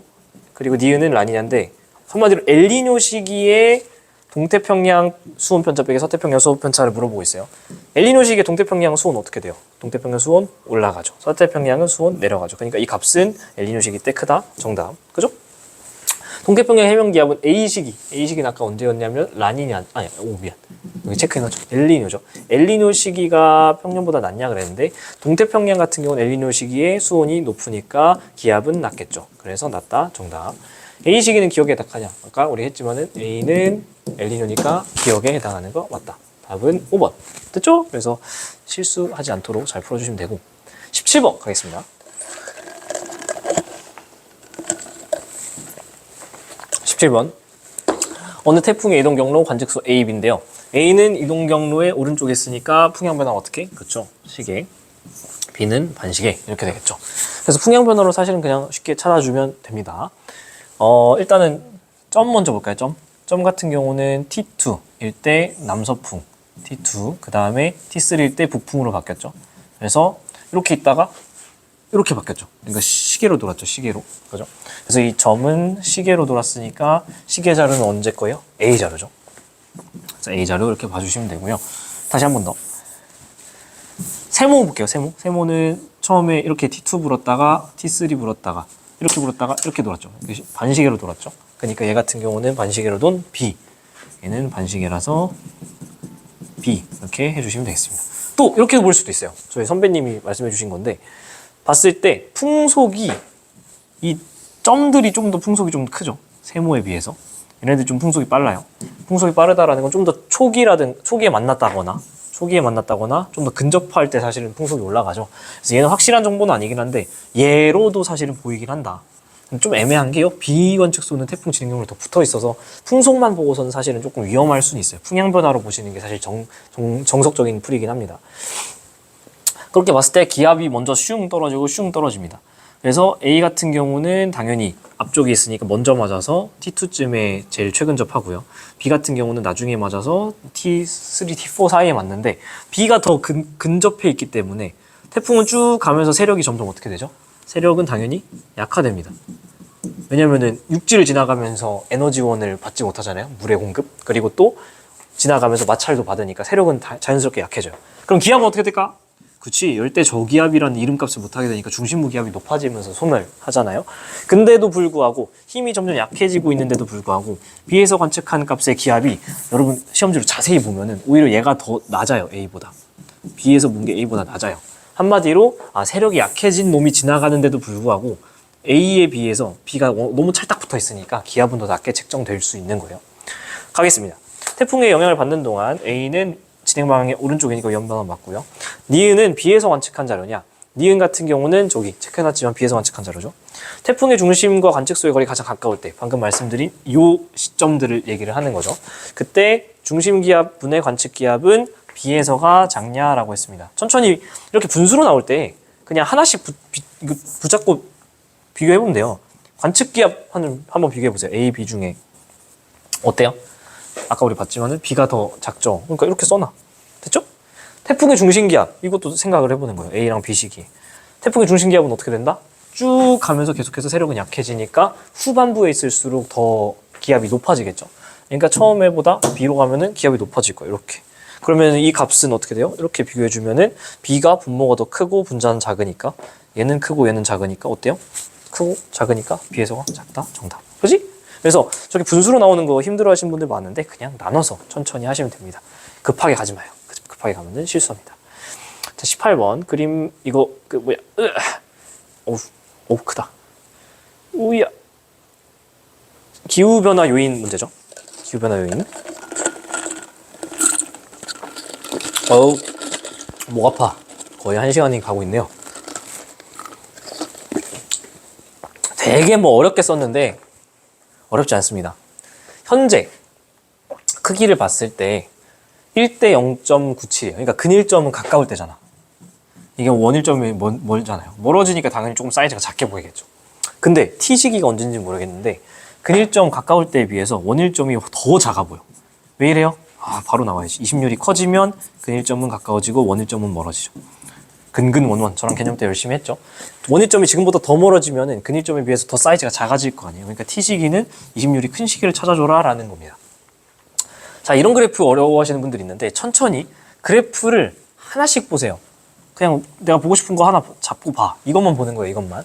그리고 니은은 라니냐인데, 한마디로 엘니뇨 시기에 동태평양 수온 편차 빼기 서태평양 수온 편차를 물어보고 있어요. 엘니뇨 시기에 동태평양 수온 어떻게 돼요? 동태평양 수온 올라가죠. 서태평양은 수온 내려가죠. 그러니까 이 값은 엘니뇨 시기 때 크다. 정답. 그죠? 동태평양 해면 기압은 A 시기는 아까 언제였냐면 라니냐, 미안. 여기 체크해놨죠. 엘니뇨죠. 엘니뇨 시기가 평년보다 낮냐 그랬는데 동태평양 같은 경우는 엘니뇨 시기에 수온이 높으니까 기압은 낮겠죠. 그래서 낮다. 정답. A 시기는 기억에 해당하냐? 아까 우리 했지만은 A는 엘니뇨니까 기억에 해당하는 거 맞다. 답은 5번. 됐죠? 그래서 실수하지 않도록 잘 풀어주시면 되고 17번 가겠습니다. 17번. 어느 태풍의 이동 경로 관측소 A, B인데요. A는 이동 경로의 오른쪽에 있으니까 풍향 변화 어떻게? 그렇죠. 시계. B는 반시계. 이렇게 되겠죠. 그래서 풍향 변화로 사실은 그냥 쉽게 찾아주면 됩니다. 일단은 점 먼저 볼까요? 점 같은 경우는 T2일 때 남서풍, T2, 그 다음에 T3일 때 북풍으로 바뀌었죠. 그래서 이렇게 있다가 이렇게 바뀌었죠. 그러니까 시계로 돌았죠. 시계로. 그죠? 그래서 이 점은 시계로 돌았으니까 시계 자료는 언제 거예요? A 자료죠. 그래서 A 자료 이렇게 봐주시면 되고요. 다시 한 번 더. 세모 볼게요. 세모는 처음에 이렇게 T2 불었다가 T3 불었다가 이렇게 불었다가 이렇게 돌았죠. 반시계로 돌았죠. 그러니까 얘 같은 경우는 반시계로 돈 B. 얘는 반시계라서 B. 이렇게 해주시면 되겠습니다. 또 이렇게도 볼 수도 있어요. 저희 선배님이 말씀해 주신 건데 봤을 때 풍속이 이 점들이 좀 더 풍속이 좀 크죠. 세모에 비해서. 얘네들 좀 풍속이 빨라요. 풍속이 빠르다라는 건 좀 더 초기에 만났다거나 좀 더 근접할 때 사실은 풍속이 올라가죠. 그래서 얘는 확실한 정보는 아니긴 한데 얘로도 사실은 보이긴 한다. 좀 애매한 게요. 비관측소는 태풍 진행 경로에 더 붙어 있어서 풍속만 보고서는 사실은 조금 위험할 수는 있어요. 풍향 변화로 보시는 게 사실 정석적인 풀이긴 합니다. 그렇게 봤을 때 기압이 먼저 슝 떨어지고 슝 떨어집니다. 그래서 A 같은 경우는 당연히 앞쪽에 있으니까 먼저 맞아서 T2쯤에 제일 최근 접하고요. B 같은 경우는 나중에 맞아서 T3, T4 사이에 맞는데 B가 더 근접해 있기 때문에 태풍은 쭉 가면서 세력이 점점 어떻게 되죠? 세력은 당연히 약화됩니다. 왜냐면은 육지를 지나가면서 에너지원을 받지 못하잖아요. 물의 공급. 그리고 또 지나가면서 마찰도 받으니까 세력은 자연스럽게 약해져요. 그럼 기압은 어떻게 될까? 그치, 열대 저기압이라는 이름값을 못하게 되니까 중심부 기압이 높아지면서 소멸하잖아요. 근데도 불구하고 힘이 점점 약해지고 있는데도 불구하고 B에서 관측한 값의 기압이 여러분 시험지로 자세히 보면은 오히려 얘가 더 낮아요. A보다. B에서 본 게 A보다 낮아요. 한마디로 세력이 약해진 놈이 지나가는데도 불구하고 A에 비해서 B가 너무 찰딱 붙어 있으니까 기압은 더 낮게 책정될 수 있는 거예요. 가겠습니다. 태풍의 영향을 받는 동안 A는 진행 방향의 오른쪽이니까 연방은 맞고요. 니은은 B에서 관측한 자료냐? 니은 같은 경우는 저기 체크해놨지만 B에서 관측한 자료죠. 태풍의 중심과 관측소의 거리 가장 가까울 때 방금 말씀드린 이 시점들을 얘기를 하는 거죠. 그때 중심 기압 분의 관측 기압은 B에서가 작냐라고 했습니다. 천천히 이렇게 분수로 나올 때 그냥 하나씩 붙잡고 비교해보면 돼요. 관측 기압 한번 비교해보세요. A, B 중에 어때요? 아까 우리 봤지만은 B가 더 작죠. 그러니까 이렇게 써놔. 됐죠? 태풍의 중심기압 이것도 생각을 해보는 거예요. A랑 B 시기. 태풍의 중심기압은 어떻게 된다? 쭉 가면서 계속해서 세력은 약해지니까 후반부에 있을수록 더 기압이 높아지겠죠. 그러니까 처음에보다 B로 가면은 기압이 높아질 거예요. 이렇게. 그러면 이 값은 어떻게 돼요? 이렇게 비교해주면은 B가 분모가 더 크고 분자는 작으니까 얘는 크고 얘는 작으니까 어때요? 크고 작으니까 B에서가 작다. 정답. 그지? 그래서 저렇게 분수로 나오는 거 힘들어 하시는 분들 많은데 그냥 나눠서 천천히 하시면 됩니다. 급하게 가지 마요. 급하게 가면은 실수합니다. 자, 18번 그림 이거 그 뭐야? 어우 크다. 우야. 기후 변화 요인 문제죠. 기후 변화 요인. 어우 목 아파. 거의 1시간이 가고 있네요. 되게 뭐 어렵게 썼는데 어렵지 않습니다. 현재 크기를 봤을 때 1대 0.97이에요. 그러니까 근일점은 가까울 때잖아. 이게 원일점이 멀잖아요. 멀어지니까 당연히 조금 사이즈가 작게 보이겠죠. 근데 t 시기가 언제인지 모르겠는데 근일점 가까울 때에 비해서 원일점이 더 작아 보여. 왜 이래요? 바로 나와야지. 20률이 커지면 근일점은 가까워지고 원일점은 멀어지죠. 근근원원. 저랑 개념 때 열심히 했죠. 원일점이 지금보다 더 멀어지면 근일점에 비해서 더 사이즈가 작아질 거 아니에요. 그러니까 t 시기는 20률이 큰 시기를 찾아줘라 라는 겁니다. 자, 이런 그래프 어려워하시는 분들이 있는데 천천히 그래프를 하나씩 보세요. 그냥 내가 보고 싶은 거 하나 잡고 봐. 이것만 보는 거예요. 이것만.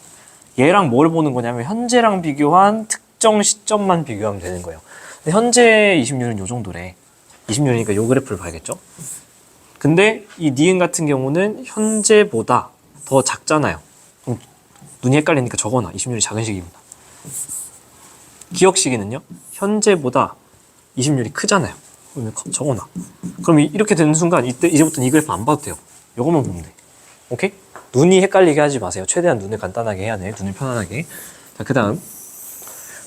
얘랑 뭘 보는 거냐면 현재랑 비교한 특정 시점만 비교하면 되는 거예요. 근데 현재 20률은 요 정도래. 20률이니까 요 그래프를 봐야겠죠. 근데 이 니은 같은 경우는 현재보다 더 작잖아요. 그럼 눈이 헷갈리니까 적어놔. 20률이 작은 시기구나. 기억 시기는요. 현재보다 20률이 크잖아요. 그러면 적어놔. 그럼 이렇게 되는 순간 이제부터는 이 그래프 안 봐도 돼요. 요것만 보면 돼. 오케이? 눈이 헷갈리게 하지 마세요. 최대한 눈을 간단하게 해야 돼. 눈을 편안하게. 자, 그 다음.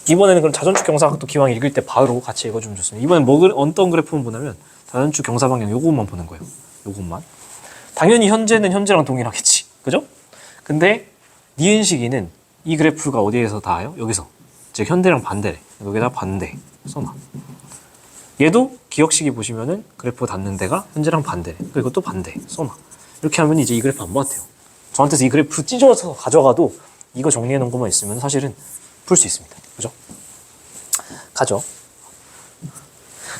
이번에는 그럼 자전축 경사각도 기왕 읽을 때 바로 같이 읽어주면 좋습니다. 이번엔 어떤 그래프만 보냐면 자전축 경사 방향 요것만 보는 거예요. 요것만. 당연히 현재는 현재랑 동일하겠지. 그죠? 근데 니은 시기는 이 그래프가 어디에서 닿아요? 여기서. 즉 현대랑 반대래. 여기다 반대 써놔. 얘도 기억 시기 보시면은 그래프 닿는 데가 현재랑 반대래. 그리고 또 반대 써놔. 이렇게 하면 이제 이 그래프 안 봐도 돼요. 저한테서 이 그래프 찢어서 가져가도 이거 정리해 놓은 것만 있으면 사실은 풀 수 있습니다. 그죠? 가죠.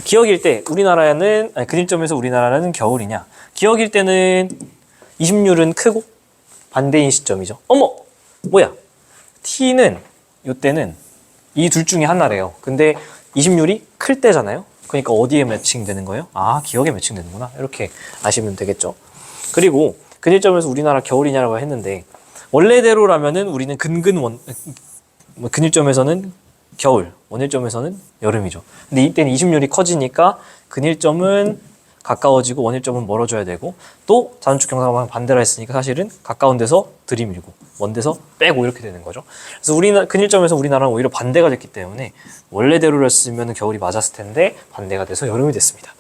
기억일 때 우리나라는 근일점에서 우리나라는 겨울이냐? 기억일 때는 20률은 크고 반대인 시점이죠. 어머! 뭐야? t는 이때는 이 둘 중에 하나래요. 근데 20률이 클 때잖아요. 그러니까 어디에 매칭되는 거예요? 기억에 매칭되는구나. 이렇게 아시면 되겠죠. 그리고 근일점에서 우리나라 겨울이냐라고 했는데 원래대로라면은 우리는 근일점에서는 겨울, 원일점에서는 여름이죠. 근데 이때는 20률이 커지니까 근일점은 가까워지고 원일점은 멀어져야 되고 또 자전축 경사방향 반대라 했으니까 사실은 가까운 데서 들이밀고 먼 데서 빼고 이렇게 되는 거죠. 그래서 근일점에서 우리나라는 오히려 반대가 됐기 때문에 원래대로였으면 겨울이 맞았을 텐데 반대가 돼서 여름이 됐습니다.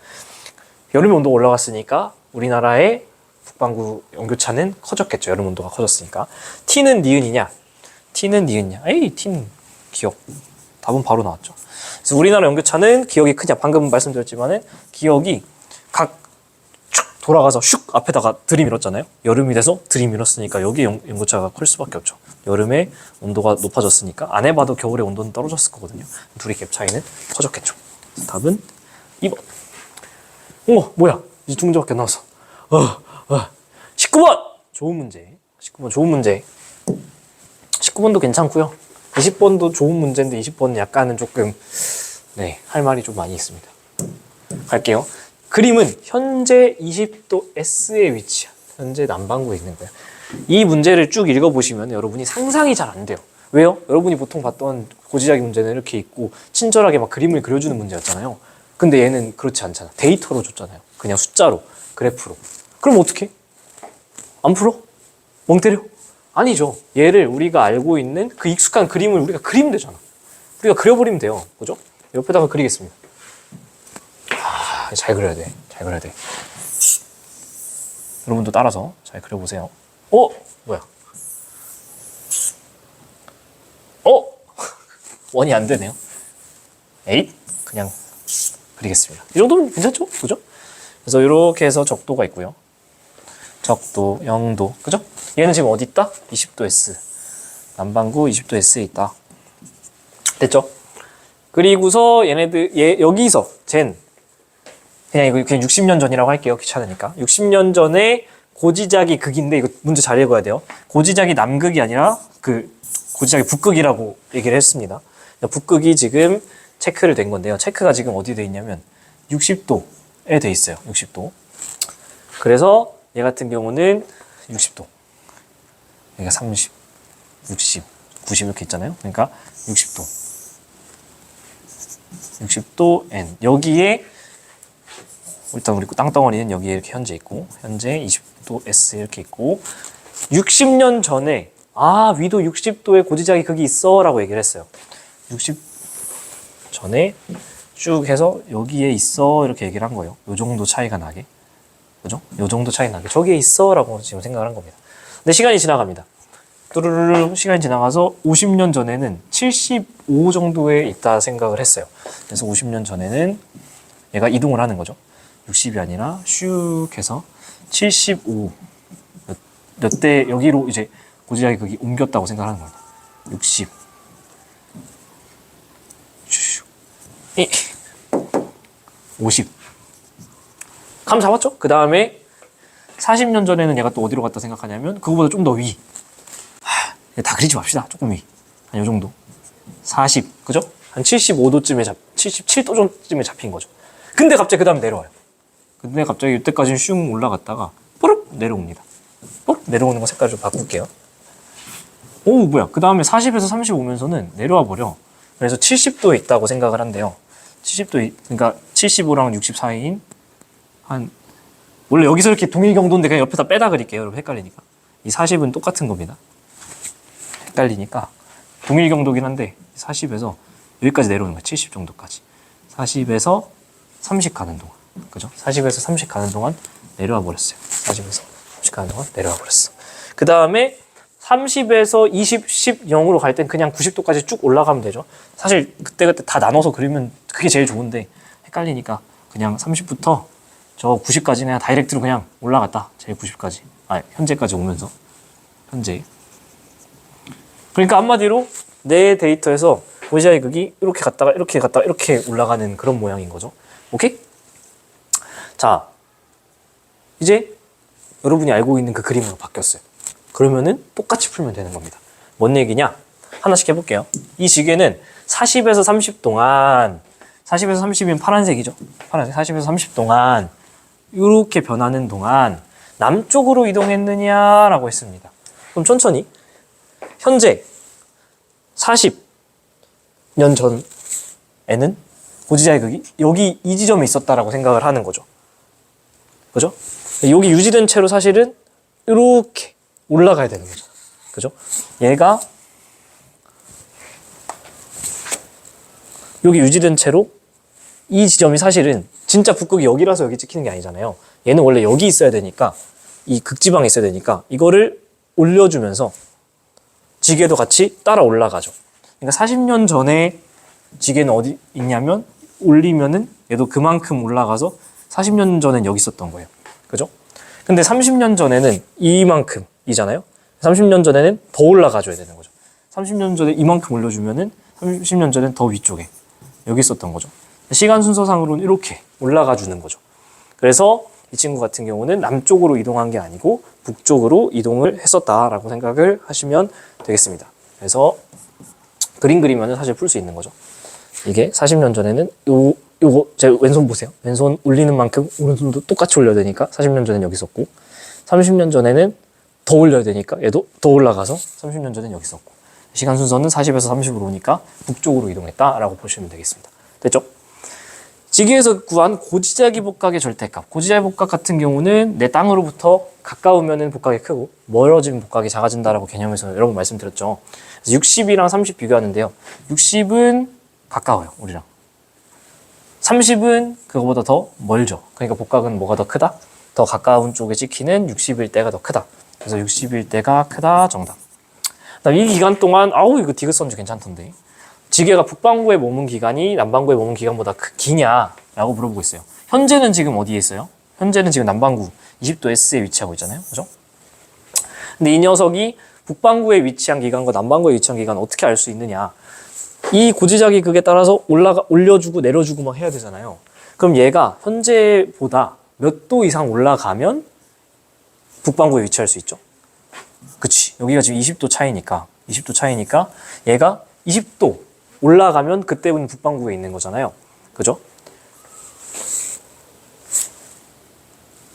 여름의 온도가 올라갔으니까 우리나라의 북반구 연교차는 커졌겠죠. 여름 온도가 커졌으니까. t는 니은이냐? t는 니은이냐? t는 기억. 답은 바로 나왔죠. 그래서 우리나라 연교차는 기억이 크냐? 방금 말씀드렸지만은 기억이 쭉 돌아가서 슉 앞에다가 들이밀었잖아요. 여름이 돼서 들이밀었으니까 여기 연교차가 클 수밖에 없죠. 여름에 온도가 높아졌으니까 안 해봐도 겨울에 온도는 떨어졌을 거거든요. 둘이 갭 차이는 커졌겠죠. 답은 2번. 뭐야? 이제 두 문제밖에 안 나왔어. 19번! 좋은 문제. 19번 좋은 문제. 19번도 괜찮고요. 20번도 좋은 문제인데 20번은 약간은 조금 할 말이 좀 많이 있습니다. 갈게요. 그림은 현재 20도 S에 위치한 현재 남반구에 있는 거예요. 이 문제를 쭉 읽어보시면 여러분이 상상이 잘 안 돼요. 왜요? 여러분이 보통 봤던 고지자기 문제는 이렇게 있고 친절하게 막 그림을 그려주는 문제였잖아요. 근데 얘는 그렇지 않잖아. 데이터로 줬잖아요. 그냥 숫자로, 그래프로. 그럼 어떻게? 안 풀어? 멍 때려? 아니죠. 얘를 우리가 알고 있는 그 익숙한 그림을 우리가 그리면 되잖아. 우리가 그려버리면 돼요. 그죠? 옆에다가 그리겠습니다. 잘 그려야 돼. 잘 그려야 돼. 여러분도 따라서 잘 그려보세요. 뭐야? 원이 안 되네요. 그냥 그리겠습니다. 이 정도면 괜찮죠? 그죠? 그래서 이렇게 해서 적도가 있고요. 적도, 0도, 그죠? 얘는 지금 어디 있다? 20도 S. 남반구 20도 S에 있다. 됐죠? 그리고서 여기서 그냥 60년 전이라고 할게요. 귀찮으니까. 60년 전에 고지자기 극인데 이거 문제 잘 읽어야 돼요. 고지자기 남극이 아니라 고지자기 북극이라고 얘기를 했습니다. 북극이 지금 체크를 된 건데요. 체크가 지금 어디 돼 있냐면 60도에 돼 있어요. 60도. 그래서 얘 같은 경우는 60도. 여기가 30, 60, 90 이렇게 있잖아요. 그러니까 60도. 60도 N. 여기에 일단 우리 땅덩어리는 여기에 이렇게 현재 있고, 현재 20도 S 이렇게 있고, 60년 전에 위도 60도의 고지자기 극이 있어 라고 얘기를 했어요. 60 전에 쭉 해서 여기에 있어 이렇게 얘기를 한 거예요. 요 정도 차이가 나게. 그죠? 요 정도 차이 나게. 저기에 있어 라고 지금 생각을 한 겁니다. 근데 시간이 지나갑니다. 뚜루루루 시간이 지나가서 50년 전에는 75 정도에 있다 생각을 했어요. 그래서 50년 전에는 얘가 이동을 하는 거죠. 60이 아니라 슉 해서 75 몇 대 여기로 이제 고지자기 극이 옮겼다고 생각하는 겁니다. 60 50 감 잡았죠? 그 다음에 40년 전에는 얘가 또 어디로 갔다 생각하냐면 그거보다 좀 더 위. 다 그리지 맙시다. 조금 위. 한 요 정도. 40. 그죠? 한 75도쯤에 77도쯤에 잡힌 거죠. 근데 갑자기 그 다음 내려와요. 근데 갑자기 이때까지는 슝 올라갔다가 뽀록 내려옵니다. 뽀록 내려오는 거 색깔 좀 바꿀게요. 오 뭐야. 그 다음에 40에서 30 오면서는 내려와 버려. 그래서 70도에 있다고 생각을 한대요. 70도, 그러니까 75랑 60 사이인 한 원래 여기서 이렇게 동일 경도인데 그냥 옆에다 빼다 그릴게요. 여러분 헷갈리니까. 이 40은 똑같은 겁니다. 헷갈리니까 동일 경도긴 한데 40에서 여기까지 내려오는 거야. 70 정도까지. 40에서 30 가는 동안. 그죠? 40에서 30 가는 동안 내려와 버렸어요. 40에서 30 가는 동안 내려와 버렸어. 그 다음에 30에서 20, 10, 0으로 갈 땐 그냥 90도까지 쭉 올라가면 되죠. 사실 그때그때 다 나눠서 그리면 그게 제일 좋은데 헷갈리니까 그냥 30부터 저 90까지 그냥 다이렉트로 그냥 올라갔다. 제일 90까지. 현재까지 오면서. 현재. 그러니까 한마디로 내 데이터에서 고지자기 극이 이렇게 갔다가 이렇게 갔다가 이렇게 올라가는 그런 모양인 거죠. 오케이? 자, 이제 여러분이 알고 있는 그 그림으로 바뀌었어요. 그러면은 똑같이 풀면 되는 겁니다. 뭔 얘기냐? 하나씩 해볼게요. 이 지게는 40에서 30 동안 40에서 30이면 파란색이죠. 파란색. 40에서 30 동안 이렇게 변하는 동안 남쪽으로 이동했느냐라고 했습니다. 그럼 천천히 현재 40년 전에는 고지자의 극이 여기 이 지점에 있었다라고 생각을 하는 거죠. 그죠? 여기 유지된 채로 사실은 이렇게 올라가야 되는 거죠. 그죠? 얘가 여기 유지된 채로 이 지점이 사실은 진짜 북극이 여기라서 여기 찍히는 게 아니잖아요. 얘는 원래 여기 있어야 되니까 이 극지방에 있어야 되니까 이거를 올려주면서 지게도 같이 따라 올라가죠. 그러니까 40년 전에 지게는 어디 있냐면 올리면은 얘도 그만큼 올라가서 40년 전엔 여기 있었던 거예요. 그죠? 근데 30년 전에는 이만큼이잖아요. 30년 전에는 더 올라가줘야 되는 거죠. 30년 전에 이만큼 올려주면은 30년 전엔 더 위쪽에 여기 있었던 거죠. 시간 순서상으로는 이렇게 올라가 주는 거죠. 그래서 이 친구 같은 경우는 남쪽으로 이동한 게 아니고 북쪽으로 이동을 했었다라고 생각을 하시면 되겠습니다. 그래서 그림 그리면 사실 풀 수 있는 거죠. 이게 40년 전에는 요거 제 왼손 보세요. 왼손 올리는 만큼 오른손도 똑같이 올려야 되니까 40년 전엔 여기 있었고 30년 전에는 더 올려야 되니까 얘도 더 올라가서 30년 전엔 여기 있었고 시간 순서는 40에서 30으로 오니까 북쪽으로 이동했다라고 보시면 되겠습니다. 됐죠? 지기에서 구한 고지자기 복각의 절대값. 고지자기 복각 같은 경우는 내 땅으로부터 가까우면 복각이 크고 멀어지면 복각이 작아진다라고 개념에서 여러 번 말씀드렸죠. 그래서 60이랑 30 비교하는데요. 60은 가까워요, 우리랑. 30은 그거보다 더 멀죠. 그러니까 복각은 뭐가 더 크다? 더 가까운 쪽에 찍히는 60일 때가 더 크다. 그래서 60일 때가 크다 정답. 그다음 이 기간 동안 이거 디귿선주 괜찮던데. 지게가 북반구에 머문 기간이 남반구에 머문 기간보다 기냐라고 물어보고 있어요. 현재는 지금 어디에 있어요? 현재는 지금 남반구 20도 S에 위치하고 있잖아요. 그죠? 근데 이 녀석이 북반구에 위치한 기간과 남반구에 위치한 기간 어떻게 알 수 있느냐? 이 고지자기 극에 따라서 올려주고 내려주고 막 해야 되잖아요. 그럼 얘가 현재보다 몇 도 이상 올라가면 북반구에 위치할 수 있죠. 그치. 여기가 지금 20도 차이니까 얘가 20도 올라가면 그때는 북반구에 있는 거잖아요. 그죠?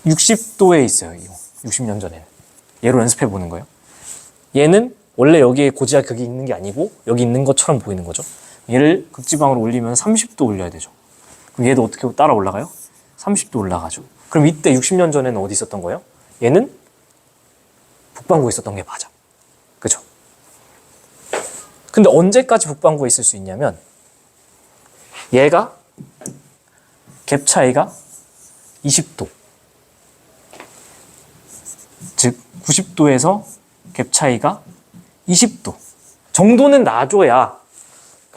60도에 있어요. 이거 60년 전에는. 얘로 연습해 보는 거예요. 얘는 원래 여기에 고지하 극이 있는 게 아니고 여기 있는 것처럼 보이는 거죠. 얘를 극지방으로 올리면 30도 올려야 되죠. 그럼 얘도 어떻게 따라 올라가요? 30도 올라가죠. 그럼 이때 60년 전에는 어디 있었던 거예요? 얘는 북반구에 있었던 게 맞아. 그죠? 근데 언제까지 북반구에 있을 수 있냐면 얘가 갭 차이가 20도, 즉 90도에서 갭 차이가 20도 정도는 놔줘야,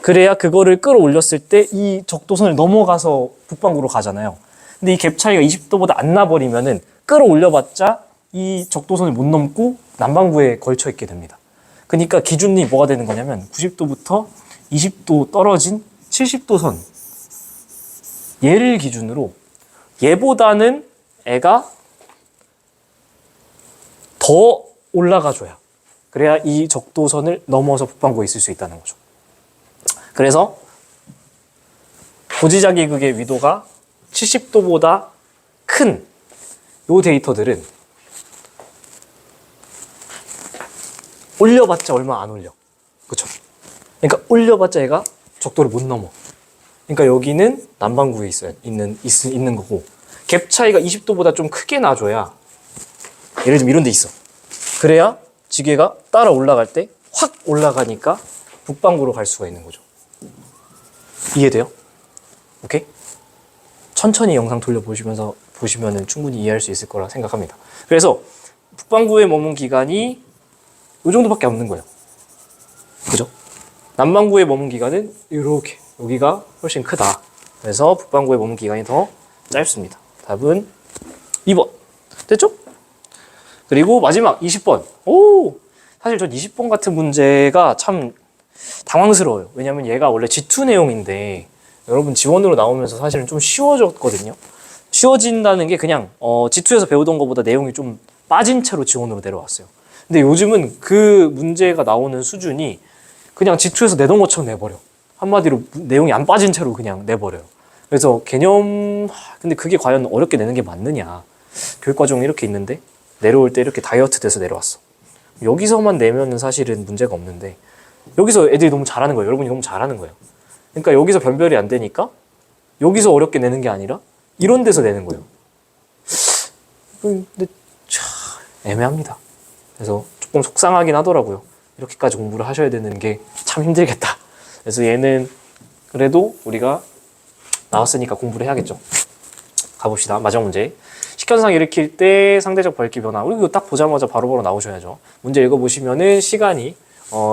그래야 그거를 끌어올렸을 때 이 적도선을 넘어가서 북반구로 가잖아요. 근데 이 갭 차이가 20도보다 안 나버리면은 끌어올려봤자 이 적도선을 못 넘고 남반구에 걸쳐 있게 됩니다. 그러니까 기준이 뭐가 되는 거냐면 90도부터 20도 떨어진 70도 선, 얘를 기준으로 얘보다는 애가 더 올라가줘야, 그래야 이 적도선을 넘어서 북반구에 있을 수 있다는 거죠. 그래서 고지자기극의 위도가 70도보다 큰 요 데이터들은 올려봤자 얼마 안 올려. 그쵸? 그러니까 올려봤자 얘가 적도를 못 넘어. 그러니까 여기는 남반구에 있는 거고, 갭 차이가 20도보다 좀 크게 나줘야, 예를 들면 이런 데 있어. 그래야 지게가 따라 올라갈 때 확 올라가니까 북반구로 갈 수가 있는 거죠. 이해돼요? 오케이? 천천히 영상 돌려보시면서 보시면은 충분히 이해할 수 있을 거라 생각합니다. 그래서 북반구에 머문 기간이 이 정도밖에 없는 거예요. 그죠? 남반구에 머문 기간은 이렇게, 여기가 훨씬 크다. 그래서 북반구에 머문 기간이 더 짧습니다. 답은 2번. 됐죠? 그리고 마지막 20번. 오! 사실 전 20번 같은 문제가 참 당황스러워요. 왜냐면 얘가 원래 G2 내용인데 여러분 지원으로 나오면서 사실은 좀 쉬워졌거든요. 쉬워진다는 게 그냥 G2에서 배우던 것보다 내용이 좀 빠진 채로 지원으로 내려왔어요. 근데 요즘은 그 문제가 나오는 수준이 그냥 G2에서 내던 것처럼 내버려. 한마디로 내용이 안 빠진 채로 그냥 내버려요. 그래서 근데 그게 과연 어렵게 내는 게 맞느냐. 교육과정이 이렇게 있는데 내려올 때 이렇게 다이어트 돼서 내려왔어. 여기서만 내면은 사실은 문제가 없는데 여기서 애들이 너무 잘하는 거예요. 여러분이 너무 잘하는 거예요. 그러니까 여기서 변별이 안 되니까 여기서 어렵게 내는 게 아니라 이런 데서 내는 거예요. 근데 애매합니다. 그래서 조금 속상하긴 하더라고요. 이렇게까지 공부를 하셔야 되는 게 참 힘들겠다. 그래서 얘는 그래도 우리가 나왔으니까 공부를 해야겠죠. 가봅시다. 마지막 문제. 식현상 일으킬 때 상대적 밝기 변화. 우리 이거 딱 보자마자 바로바로 나오셔야죠. 문제 읽어보시면은 시간이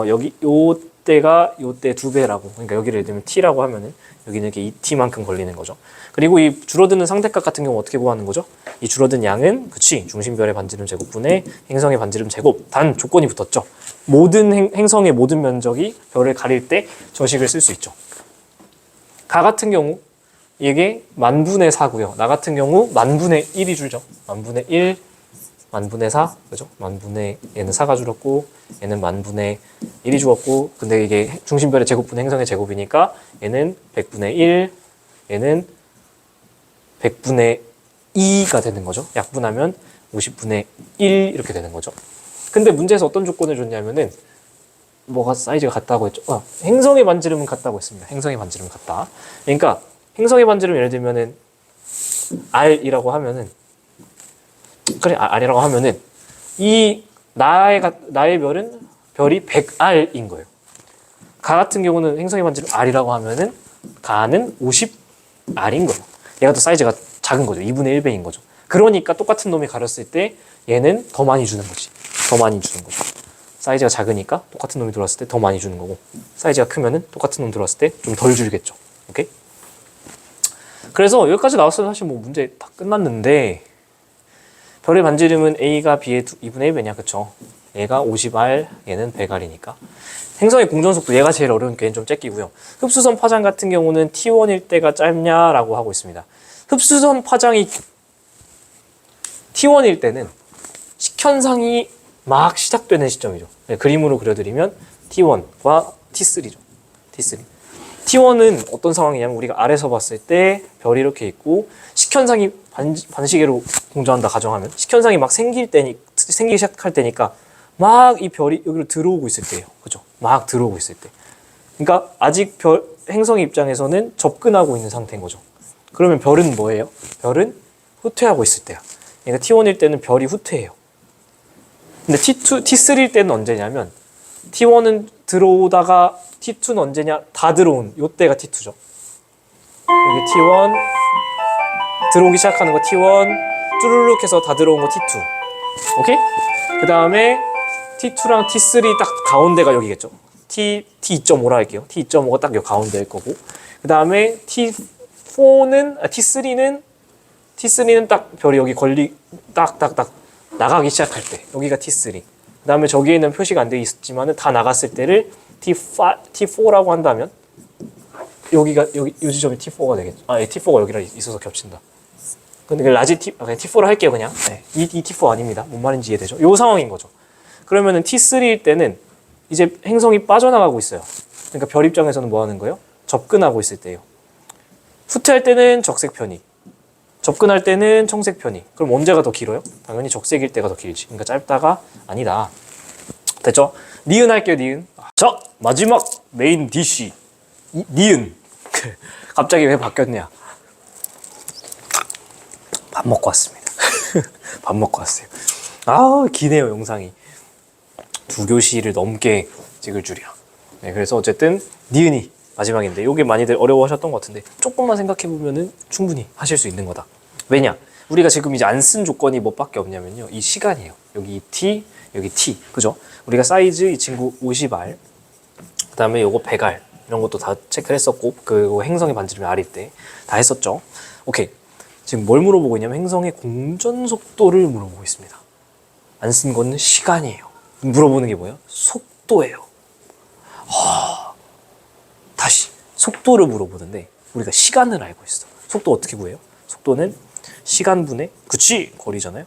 여기 요때가 요때 2배라고, 그러니까 여기를 예를 들면 t라고 하면은 여기는 이렇게 2t만큼 걸리는 거죠. 그리고 이 줄어드는 상대값 같은 경우 어떻게 구하는 거죠? 이 줄어든 양은 그치 중심별의 반지름 제곱분의 행성의 반지름 제곱. 단 조건이 붙었죠. 모든 행성의 모든 면적이 별을 가릴 때 저 식을 쓸 수 있죠. 가 같은 경우 이게 만분의 4고요. 나 같은 경우 만분의 1이 줄죠. 만분의 1, 만분의 4, 그죠? 만분의, 얘는 4가 줄었고, 얘는 만분의 1이 죽었고, 근데 이게 중심별의 제곱분의 행성의 제곱이니까 얘는 100분의 1, 얘는 100분의 2가 되는 거죠. 약분하면 50분의 1 이렇게 되는 거죠. 근데 문제에서 어떤 조건을 줬냐면은 뭐가 사이즈가 같다고 했죠. 행성의 반지름은 같다고 했습니다. 행성의 반지름은 같다. 그러니까 행성의 반지름 예를 들면은 R이라고 하면은, 그래 R이라고 하면은 이 나의 별이 100R인 거예요. 가 같은 경우는 행성의 반지름 R이라고 하면은 가는 50R인 거예요. 얘가 더 사이즈가 작은 거죠. 2분의 1배인 거죠. 그러니까 똑같은 놈이 가렸을 때 얘는 더 많이 주는 거지. 더 많이 주는 거죠. 사이즈가 작으니까 똑같은 놈이 들어왔을 때 더 많이 주는 거고, 사이즈가 크면은 똑같은 놈 들어왔을 때 좀 덜 줄겠죠. 오케이? 그래서 여기까지 나왔으면 사실 뭐 문제 다 끝났는데, 별의 반지름은 A가 B의 2분의 1배냐, 그쵸? 얘가 50R, 얘는 100R이니까. 행성의 공전속도 얘가 제일 어려우니까 얘는 좀 째끼고요. 흡수선 파장 같은 경우는 T1일 때가 짧냐라고 하고 있습니다. 흡수선 파장이 T1일 때는 식현상이 막 시작되는 시점이죠. 네, 그림으로 그려드리면 T1과 T3죠. T3. T1은 어떤 상황이냐면 우리가 아래서 봤을 때 별이 이렇게 있고 식현상이 반시계로 공전한다 가정하면 식현상이 막 생기기 시작할 때니까 막 이 별이 여기로 들어오고 있을 때예요. 그죠? 막 들어오고 있을 때. 그러니까 아직 행성의 입장에서는 접근하고 있는 상태인 거죠. 그러면 별은 뭐예요? 별은 후퇴하고 있을 때야. 그러니까 T1일 때는 별이 후퇴해요. 근데 T3일 때는 언제냐면 T1은 들어오다가 T2는 언제냐? 다 들어온 요때가 T2죠. 여기 T1 들어오기 시작하는 거 T1 쭈르륵 해서 다 들어온 거 T2. 오케이? 그 다음에 T2랑 T3 딱 가운데가 여기겠죠. T2.5라 할게요. T2.5가 딱 여기 가운데일 거고. 그 다음에 T3는 딱 별이 여기 딱딱딱 나가기 시작할 때. 여기가 T3. 그 다음에 저기에는 표시가 안 되어 있지만은 다 나갔을 때를 T4라고 한다면 여기가 여기 이 지점이 T4가 되겠죠. T4가 여기랑 있어서 겹친다. 근데 라지 그냥 T4로 할게요 그냥. 네, 이 T4 아닙니다. 뭔 말인지 이해되죠? 요 상황인 거죠. 그러면은 T3일 때는 이제 행성이 빠져나가고 있어요. 그러니까 별 입장에서는 뭐 하는 거예요? 접근하고 있을 때예요. 후퇴할 때는 적색 편이, 접근할 때는 청색 편이. 그럼 언제가 더 길어요? 당연히 적색일 때가 더 길지. 그러니까 짧다가 아니다. 됐죠? 니은 할게요, 니은. 자, 마지막 메인 디쉬. 니은. 갑자기 왜 바뀌었냐? 밥 먹고 왔습니다. 밥 먹고 왔어요. 아, 기네요, 영상이. 2교시를 넘게 찍을 줄이야. 네, 그래서 어쨌든 니은이 마지막인데 이게 많이들 어려워하셨던 것 같은데 조금만 생각해보면은 충분히 하실 수 있는 거다. 왜냐? 우리가 지금 이제 안 쓴 조건이 뭐밖에 없냐면요. 이 시간이에요. 여기 T, 여기 T. 그죠? 우리가 사이즈 이 친구 50R, 그 다음에 요거 100R 이런 것도 다 체크를 했었고 그 행성의 반지름이 R일 때 다 했었죠. 오케이. 지금 뭘 물어보고 있냐면 행성의 공전 속도를 물어보고 있습니다. 안 쓴 거는 시간이에요. 물어보는 게 뭐예요? 속도예요. 다시 속도를 물어보는데 우리가 시간을 알고 있어. 속도 어떻게 구해요? 속도는 시간분의 그치 거리잖아요.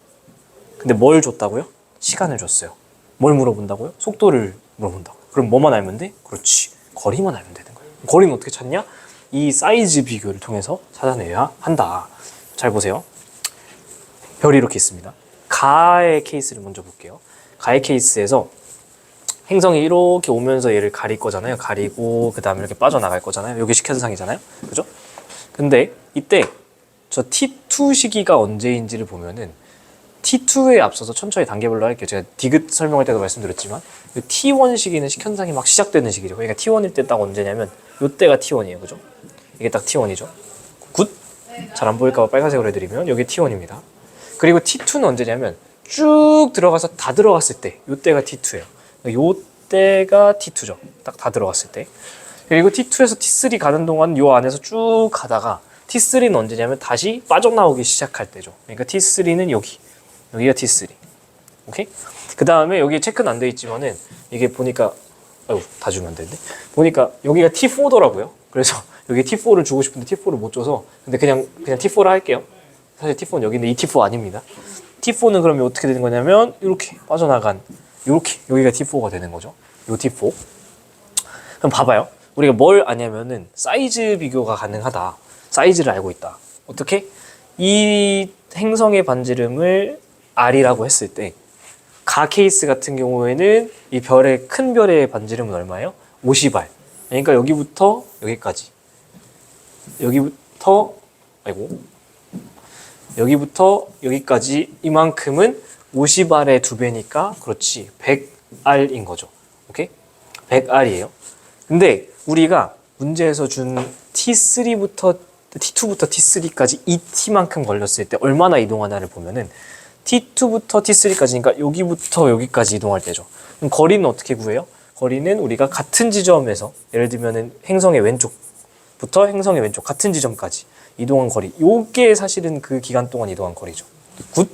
근데 뭘 줬다고요? 시간을 줬어요. 뭘 물어본다고요? 속도를 물어본다고. 그럼 뭐만 알면 돼? 그렇지. 거리만 알면 되는 거예요. 거리는 어떻게 찾냐? 이 사이즈 비교를 통해서 찾아내야 한다. 잘 보세요. 별이 이렇게 있습니다. 가의 케이스를 먼저 볼게요. 가의 케이스에서 행성이 이렇게 오면서 얘를 가릴 거잖아요. 가리고 그 다음에 이렇게 빠져나갈 거잖아요. 여기 식현상이잖아요. 그죠? 근데 이때 저 T2 시기가 언제인지를 보면은 T2에 앞서서 천천히 단계별로 할게요. 제가 디귿 설명할 때도 말씀드렸지만 T1 시기는 식현상이 막 시작되는 시기죠. 그러니까 T1일 때 딱 언제냐면 이때가 T1이에요. 그죠? 이게 딱 T1이죠. 굿! 잘 안 보일까 봐 빨간색으로 해드리면 여기 T1입니다. 그리고 T2는 언제냐면 쭉 들어가서 다 들어갔을 때 이때가 T2예요. 요때가 T2죠. 딱 다 들어갔을 때. 그리고 T2에서 T3 가는 동안 요 안에서 쭉 가다가 T3는 언제냐면 다시 빠져나오기 시작할 때죠. 그러니까 T3는 여기가 T3. 오케이? 그 다음에 여기 체크는 안 돼 있지만은 이게 보니까 아유 다 주면 안 되는데 보니까 여기가 T4더라고요. 그래서 여기 T4를 주고 싶은데 T4를 못 줘서 근데 그냥 T4라 할게요. 사실 T4는 여기인데 이 T4 아닙니다. T4는 그러면 어떻게 되는 거냐면 이렇게 빠져나간 이렇게 여기가 T4가 되는 거죠. 요 T4. 그럼 봐봐요. 우리가 뭘 아냐면은 사이즈 비교가 가능하다. 사이즈를 알고 있다. 어떻게? 이 행성의 반지름을 R이라고 했을 때 가 케이스 같은 경우에는 이 별의 큰 별의 반지름은 얼마예요? 50R. 그러니까 여기부터 여기까지. 여기부터 여기까지 이만큼은 50R의 2배니까 그렇지 100R인 거죠. 오케이? 100R이에요. 근데 우리가 문제에서 준 T2부터 T3까지 이 T만큼 걸렸을 때 얼마나 이동하나를 보면은 T2부터 T3까지니까 여기부터 여기까지 이동할 때죠. 그럼 거리는 어떻게 구해요? 거리는 우리가 같은 지점에서 예를 들면은 행성의 왼쪽부터 행성의 왼쪽 같은 지점까지 이동한 거리. 요게 사실은 그 기간 동안 이동한 거리죠. 굿.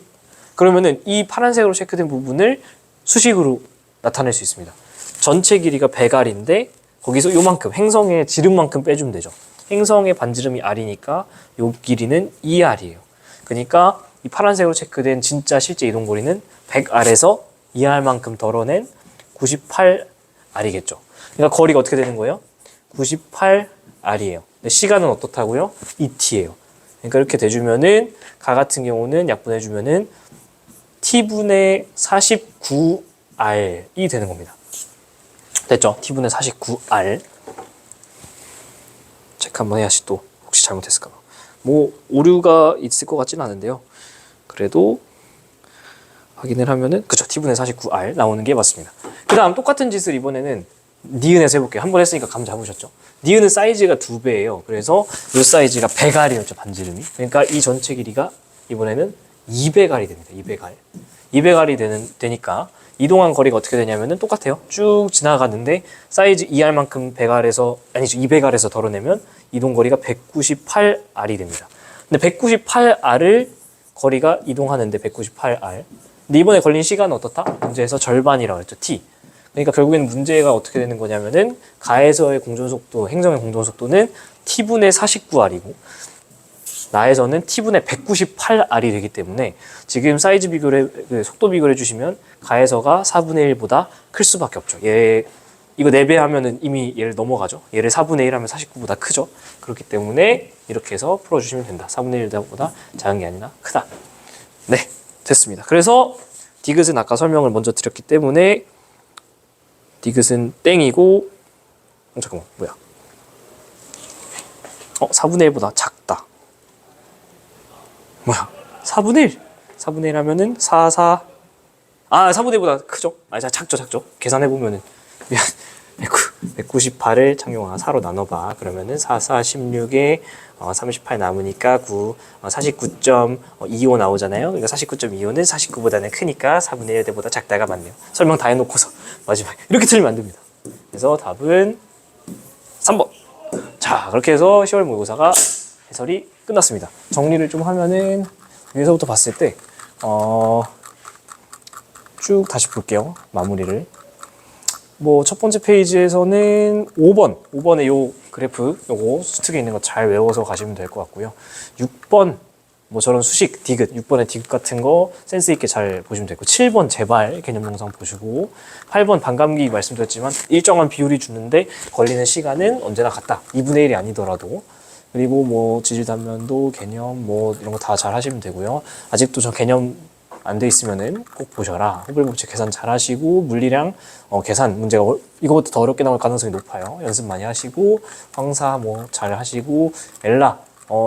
그러면은 이 파란색으로 체크된 부분을 수식으로 나타낼 수 있습니다. 전체 길이가 100R인데 거기서 요만큼 행성의 지름만큼 빼주면 되죠. 행성의 반지름이 R이니까 요 길이는 2R이에요. 그러니까 이 파란색으로 체크된 진짜 실제 이동 거리는 100R에서 2R만큼 덜어낸 98R이겠죠. 그러니까 거리가 어떻게 되는 거예요? 98 R이에요. 근데 시간은 어떻다고요? ET예요. 그러니까 이렇게 돼주면은 가 같은 경우는 약분해주면은 T분의 49R이 되는 겁니다. 됐죠? T분의 49R. 체크 한번 해야지 또 혹시 잘못했을까 봐. 뭐 오류가 있을 것 같지는 않은데요. 그래도 확인을 하면은 그쵸, T분의 49R 나오는 게 맞습니다. 그 다음 똑같은 짓을 이번에는 니은에서 해볼게요. 한 번 했으니까 감 잡으셨죠? 니은은 사이즈가 2배예요. 그래서 이 사이즈가 100R이었죠, 반지름이. 그러니까 이 전체 길이가 이번에는 200R이 됩니다. 200R. 200R이 되니까 이동한 거리가 어떻게 되냐면은 똑같아요. 쭉 지나가는데 사이즈 2R만큼 100R에서 아니죠, 200R에서 덜어내면 이동 거리가 198R이 됩니다. 근데 198R을 거리가 이동하는데 198R. 근데 이번에 걸린 시간은 어떻다? 문제에서 절반이라고 했죠. T. 그러니까 결국에는 문제가 어떻게 되는 거냐면은 가에서의 공전속도, 행성의 공전속도는 T분의 49R이고 나에서는 T분의 198R이 되기 때문에 지금 사이즈 비교를, 속도 비교를 해주시면 가에서가 4분의 1보다 클 수밖에 없죠. 이거 4배 하면은 이미 얘를 넘어가죠. 얘를 4분의 1 하면 49보다 크죠. 그렇기 때문에 이렇게 해서 풀어주시면 된다. 4분의 1보다 작은 게 아니라 크다. 네, 됐습니다. 그래서 디귿은 아까 설명을 먼저 드렸기 때문에 디귿은 땡이고, 잠깐만, 뭐야? 4분의 1보다 작다. 뭐야? 4분의 1? 4분의 1 하면은 4분의 1보다 크죠? 작죠. 계산해보면은. 미안. 198을 창용아 4로 나눠봐. 그러면은 4, 16에 38 남으니까 9, 49.25 나오잖아요. 그러니까 49.25는 49보다는 크니까 4분의 1보다 작다가 맞네요. 설명 다 해놓고서 마지막에 이렇게 틀리면 안 됩니다. 그래서 답은 3번. 자, 그렇게 해서 10월 모의고사가 해설이 끝났습니다. 정리를 좀 하면은 위에서부터 봤을 때 쭉 다시 볼게요. 마무리를. 뭐 첫 번째 페이지에서는 5번에 요 그래프 요거 수특에 있는 거 잘 외워서 가시면 될 것 같고요. 6번 뭐 저런 수식 디귿 6번의 디귿 같은 거 센스 있게 잘 보시면 되고 7번 제발 개념 영상 보시고 8번 반감기 말씀드렸지만 일정한 비율이 주는데 걸리는 시간은 언제나 같다. 2분의 1이 아니더라도. 그리고 뭐 지질 단면도 개념 뭐 이런 거 다 잘 하시면 되고요. 아직도 저 개념 안 돼 있으면은 꼭 보셔라. 호불 법칙 계산 잘 하시고 물리량 계산 문제가 이거보다 더 어렵게 나올 가능성이 높아요. 연습 많이 하시고 황사 뭐 잘 하시고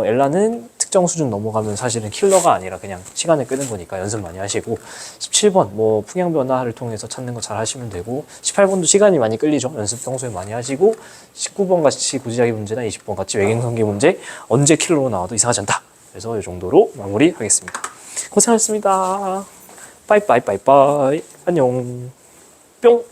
엘라는 특정 수준 넘어가면 사실은 킬러가 아니라 그냥 시간을 끄는 거니까 연습 많이 하시고 17번 뭐 풍향 변화를 통해서 찾는 거 잘 하시면 되고 18번도 시간이 많이 끌리죠. 연습 평소에 많이 하시고 19번 같이 고지자기 문제나 20번 같이 외경성계 문제 언제 킬러로 나와도 이상하지 않다. 그래서 이 정도로 마무리하겠습니다. 고생하셨습니다. 빠이빠이 빠이빠이 안녕 뿅.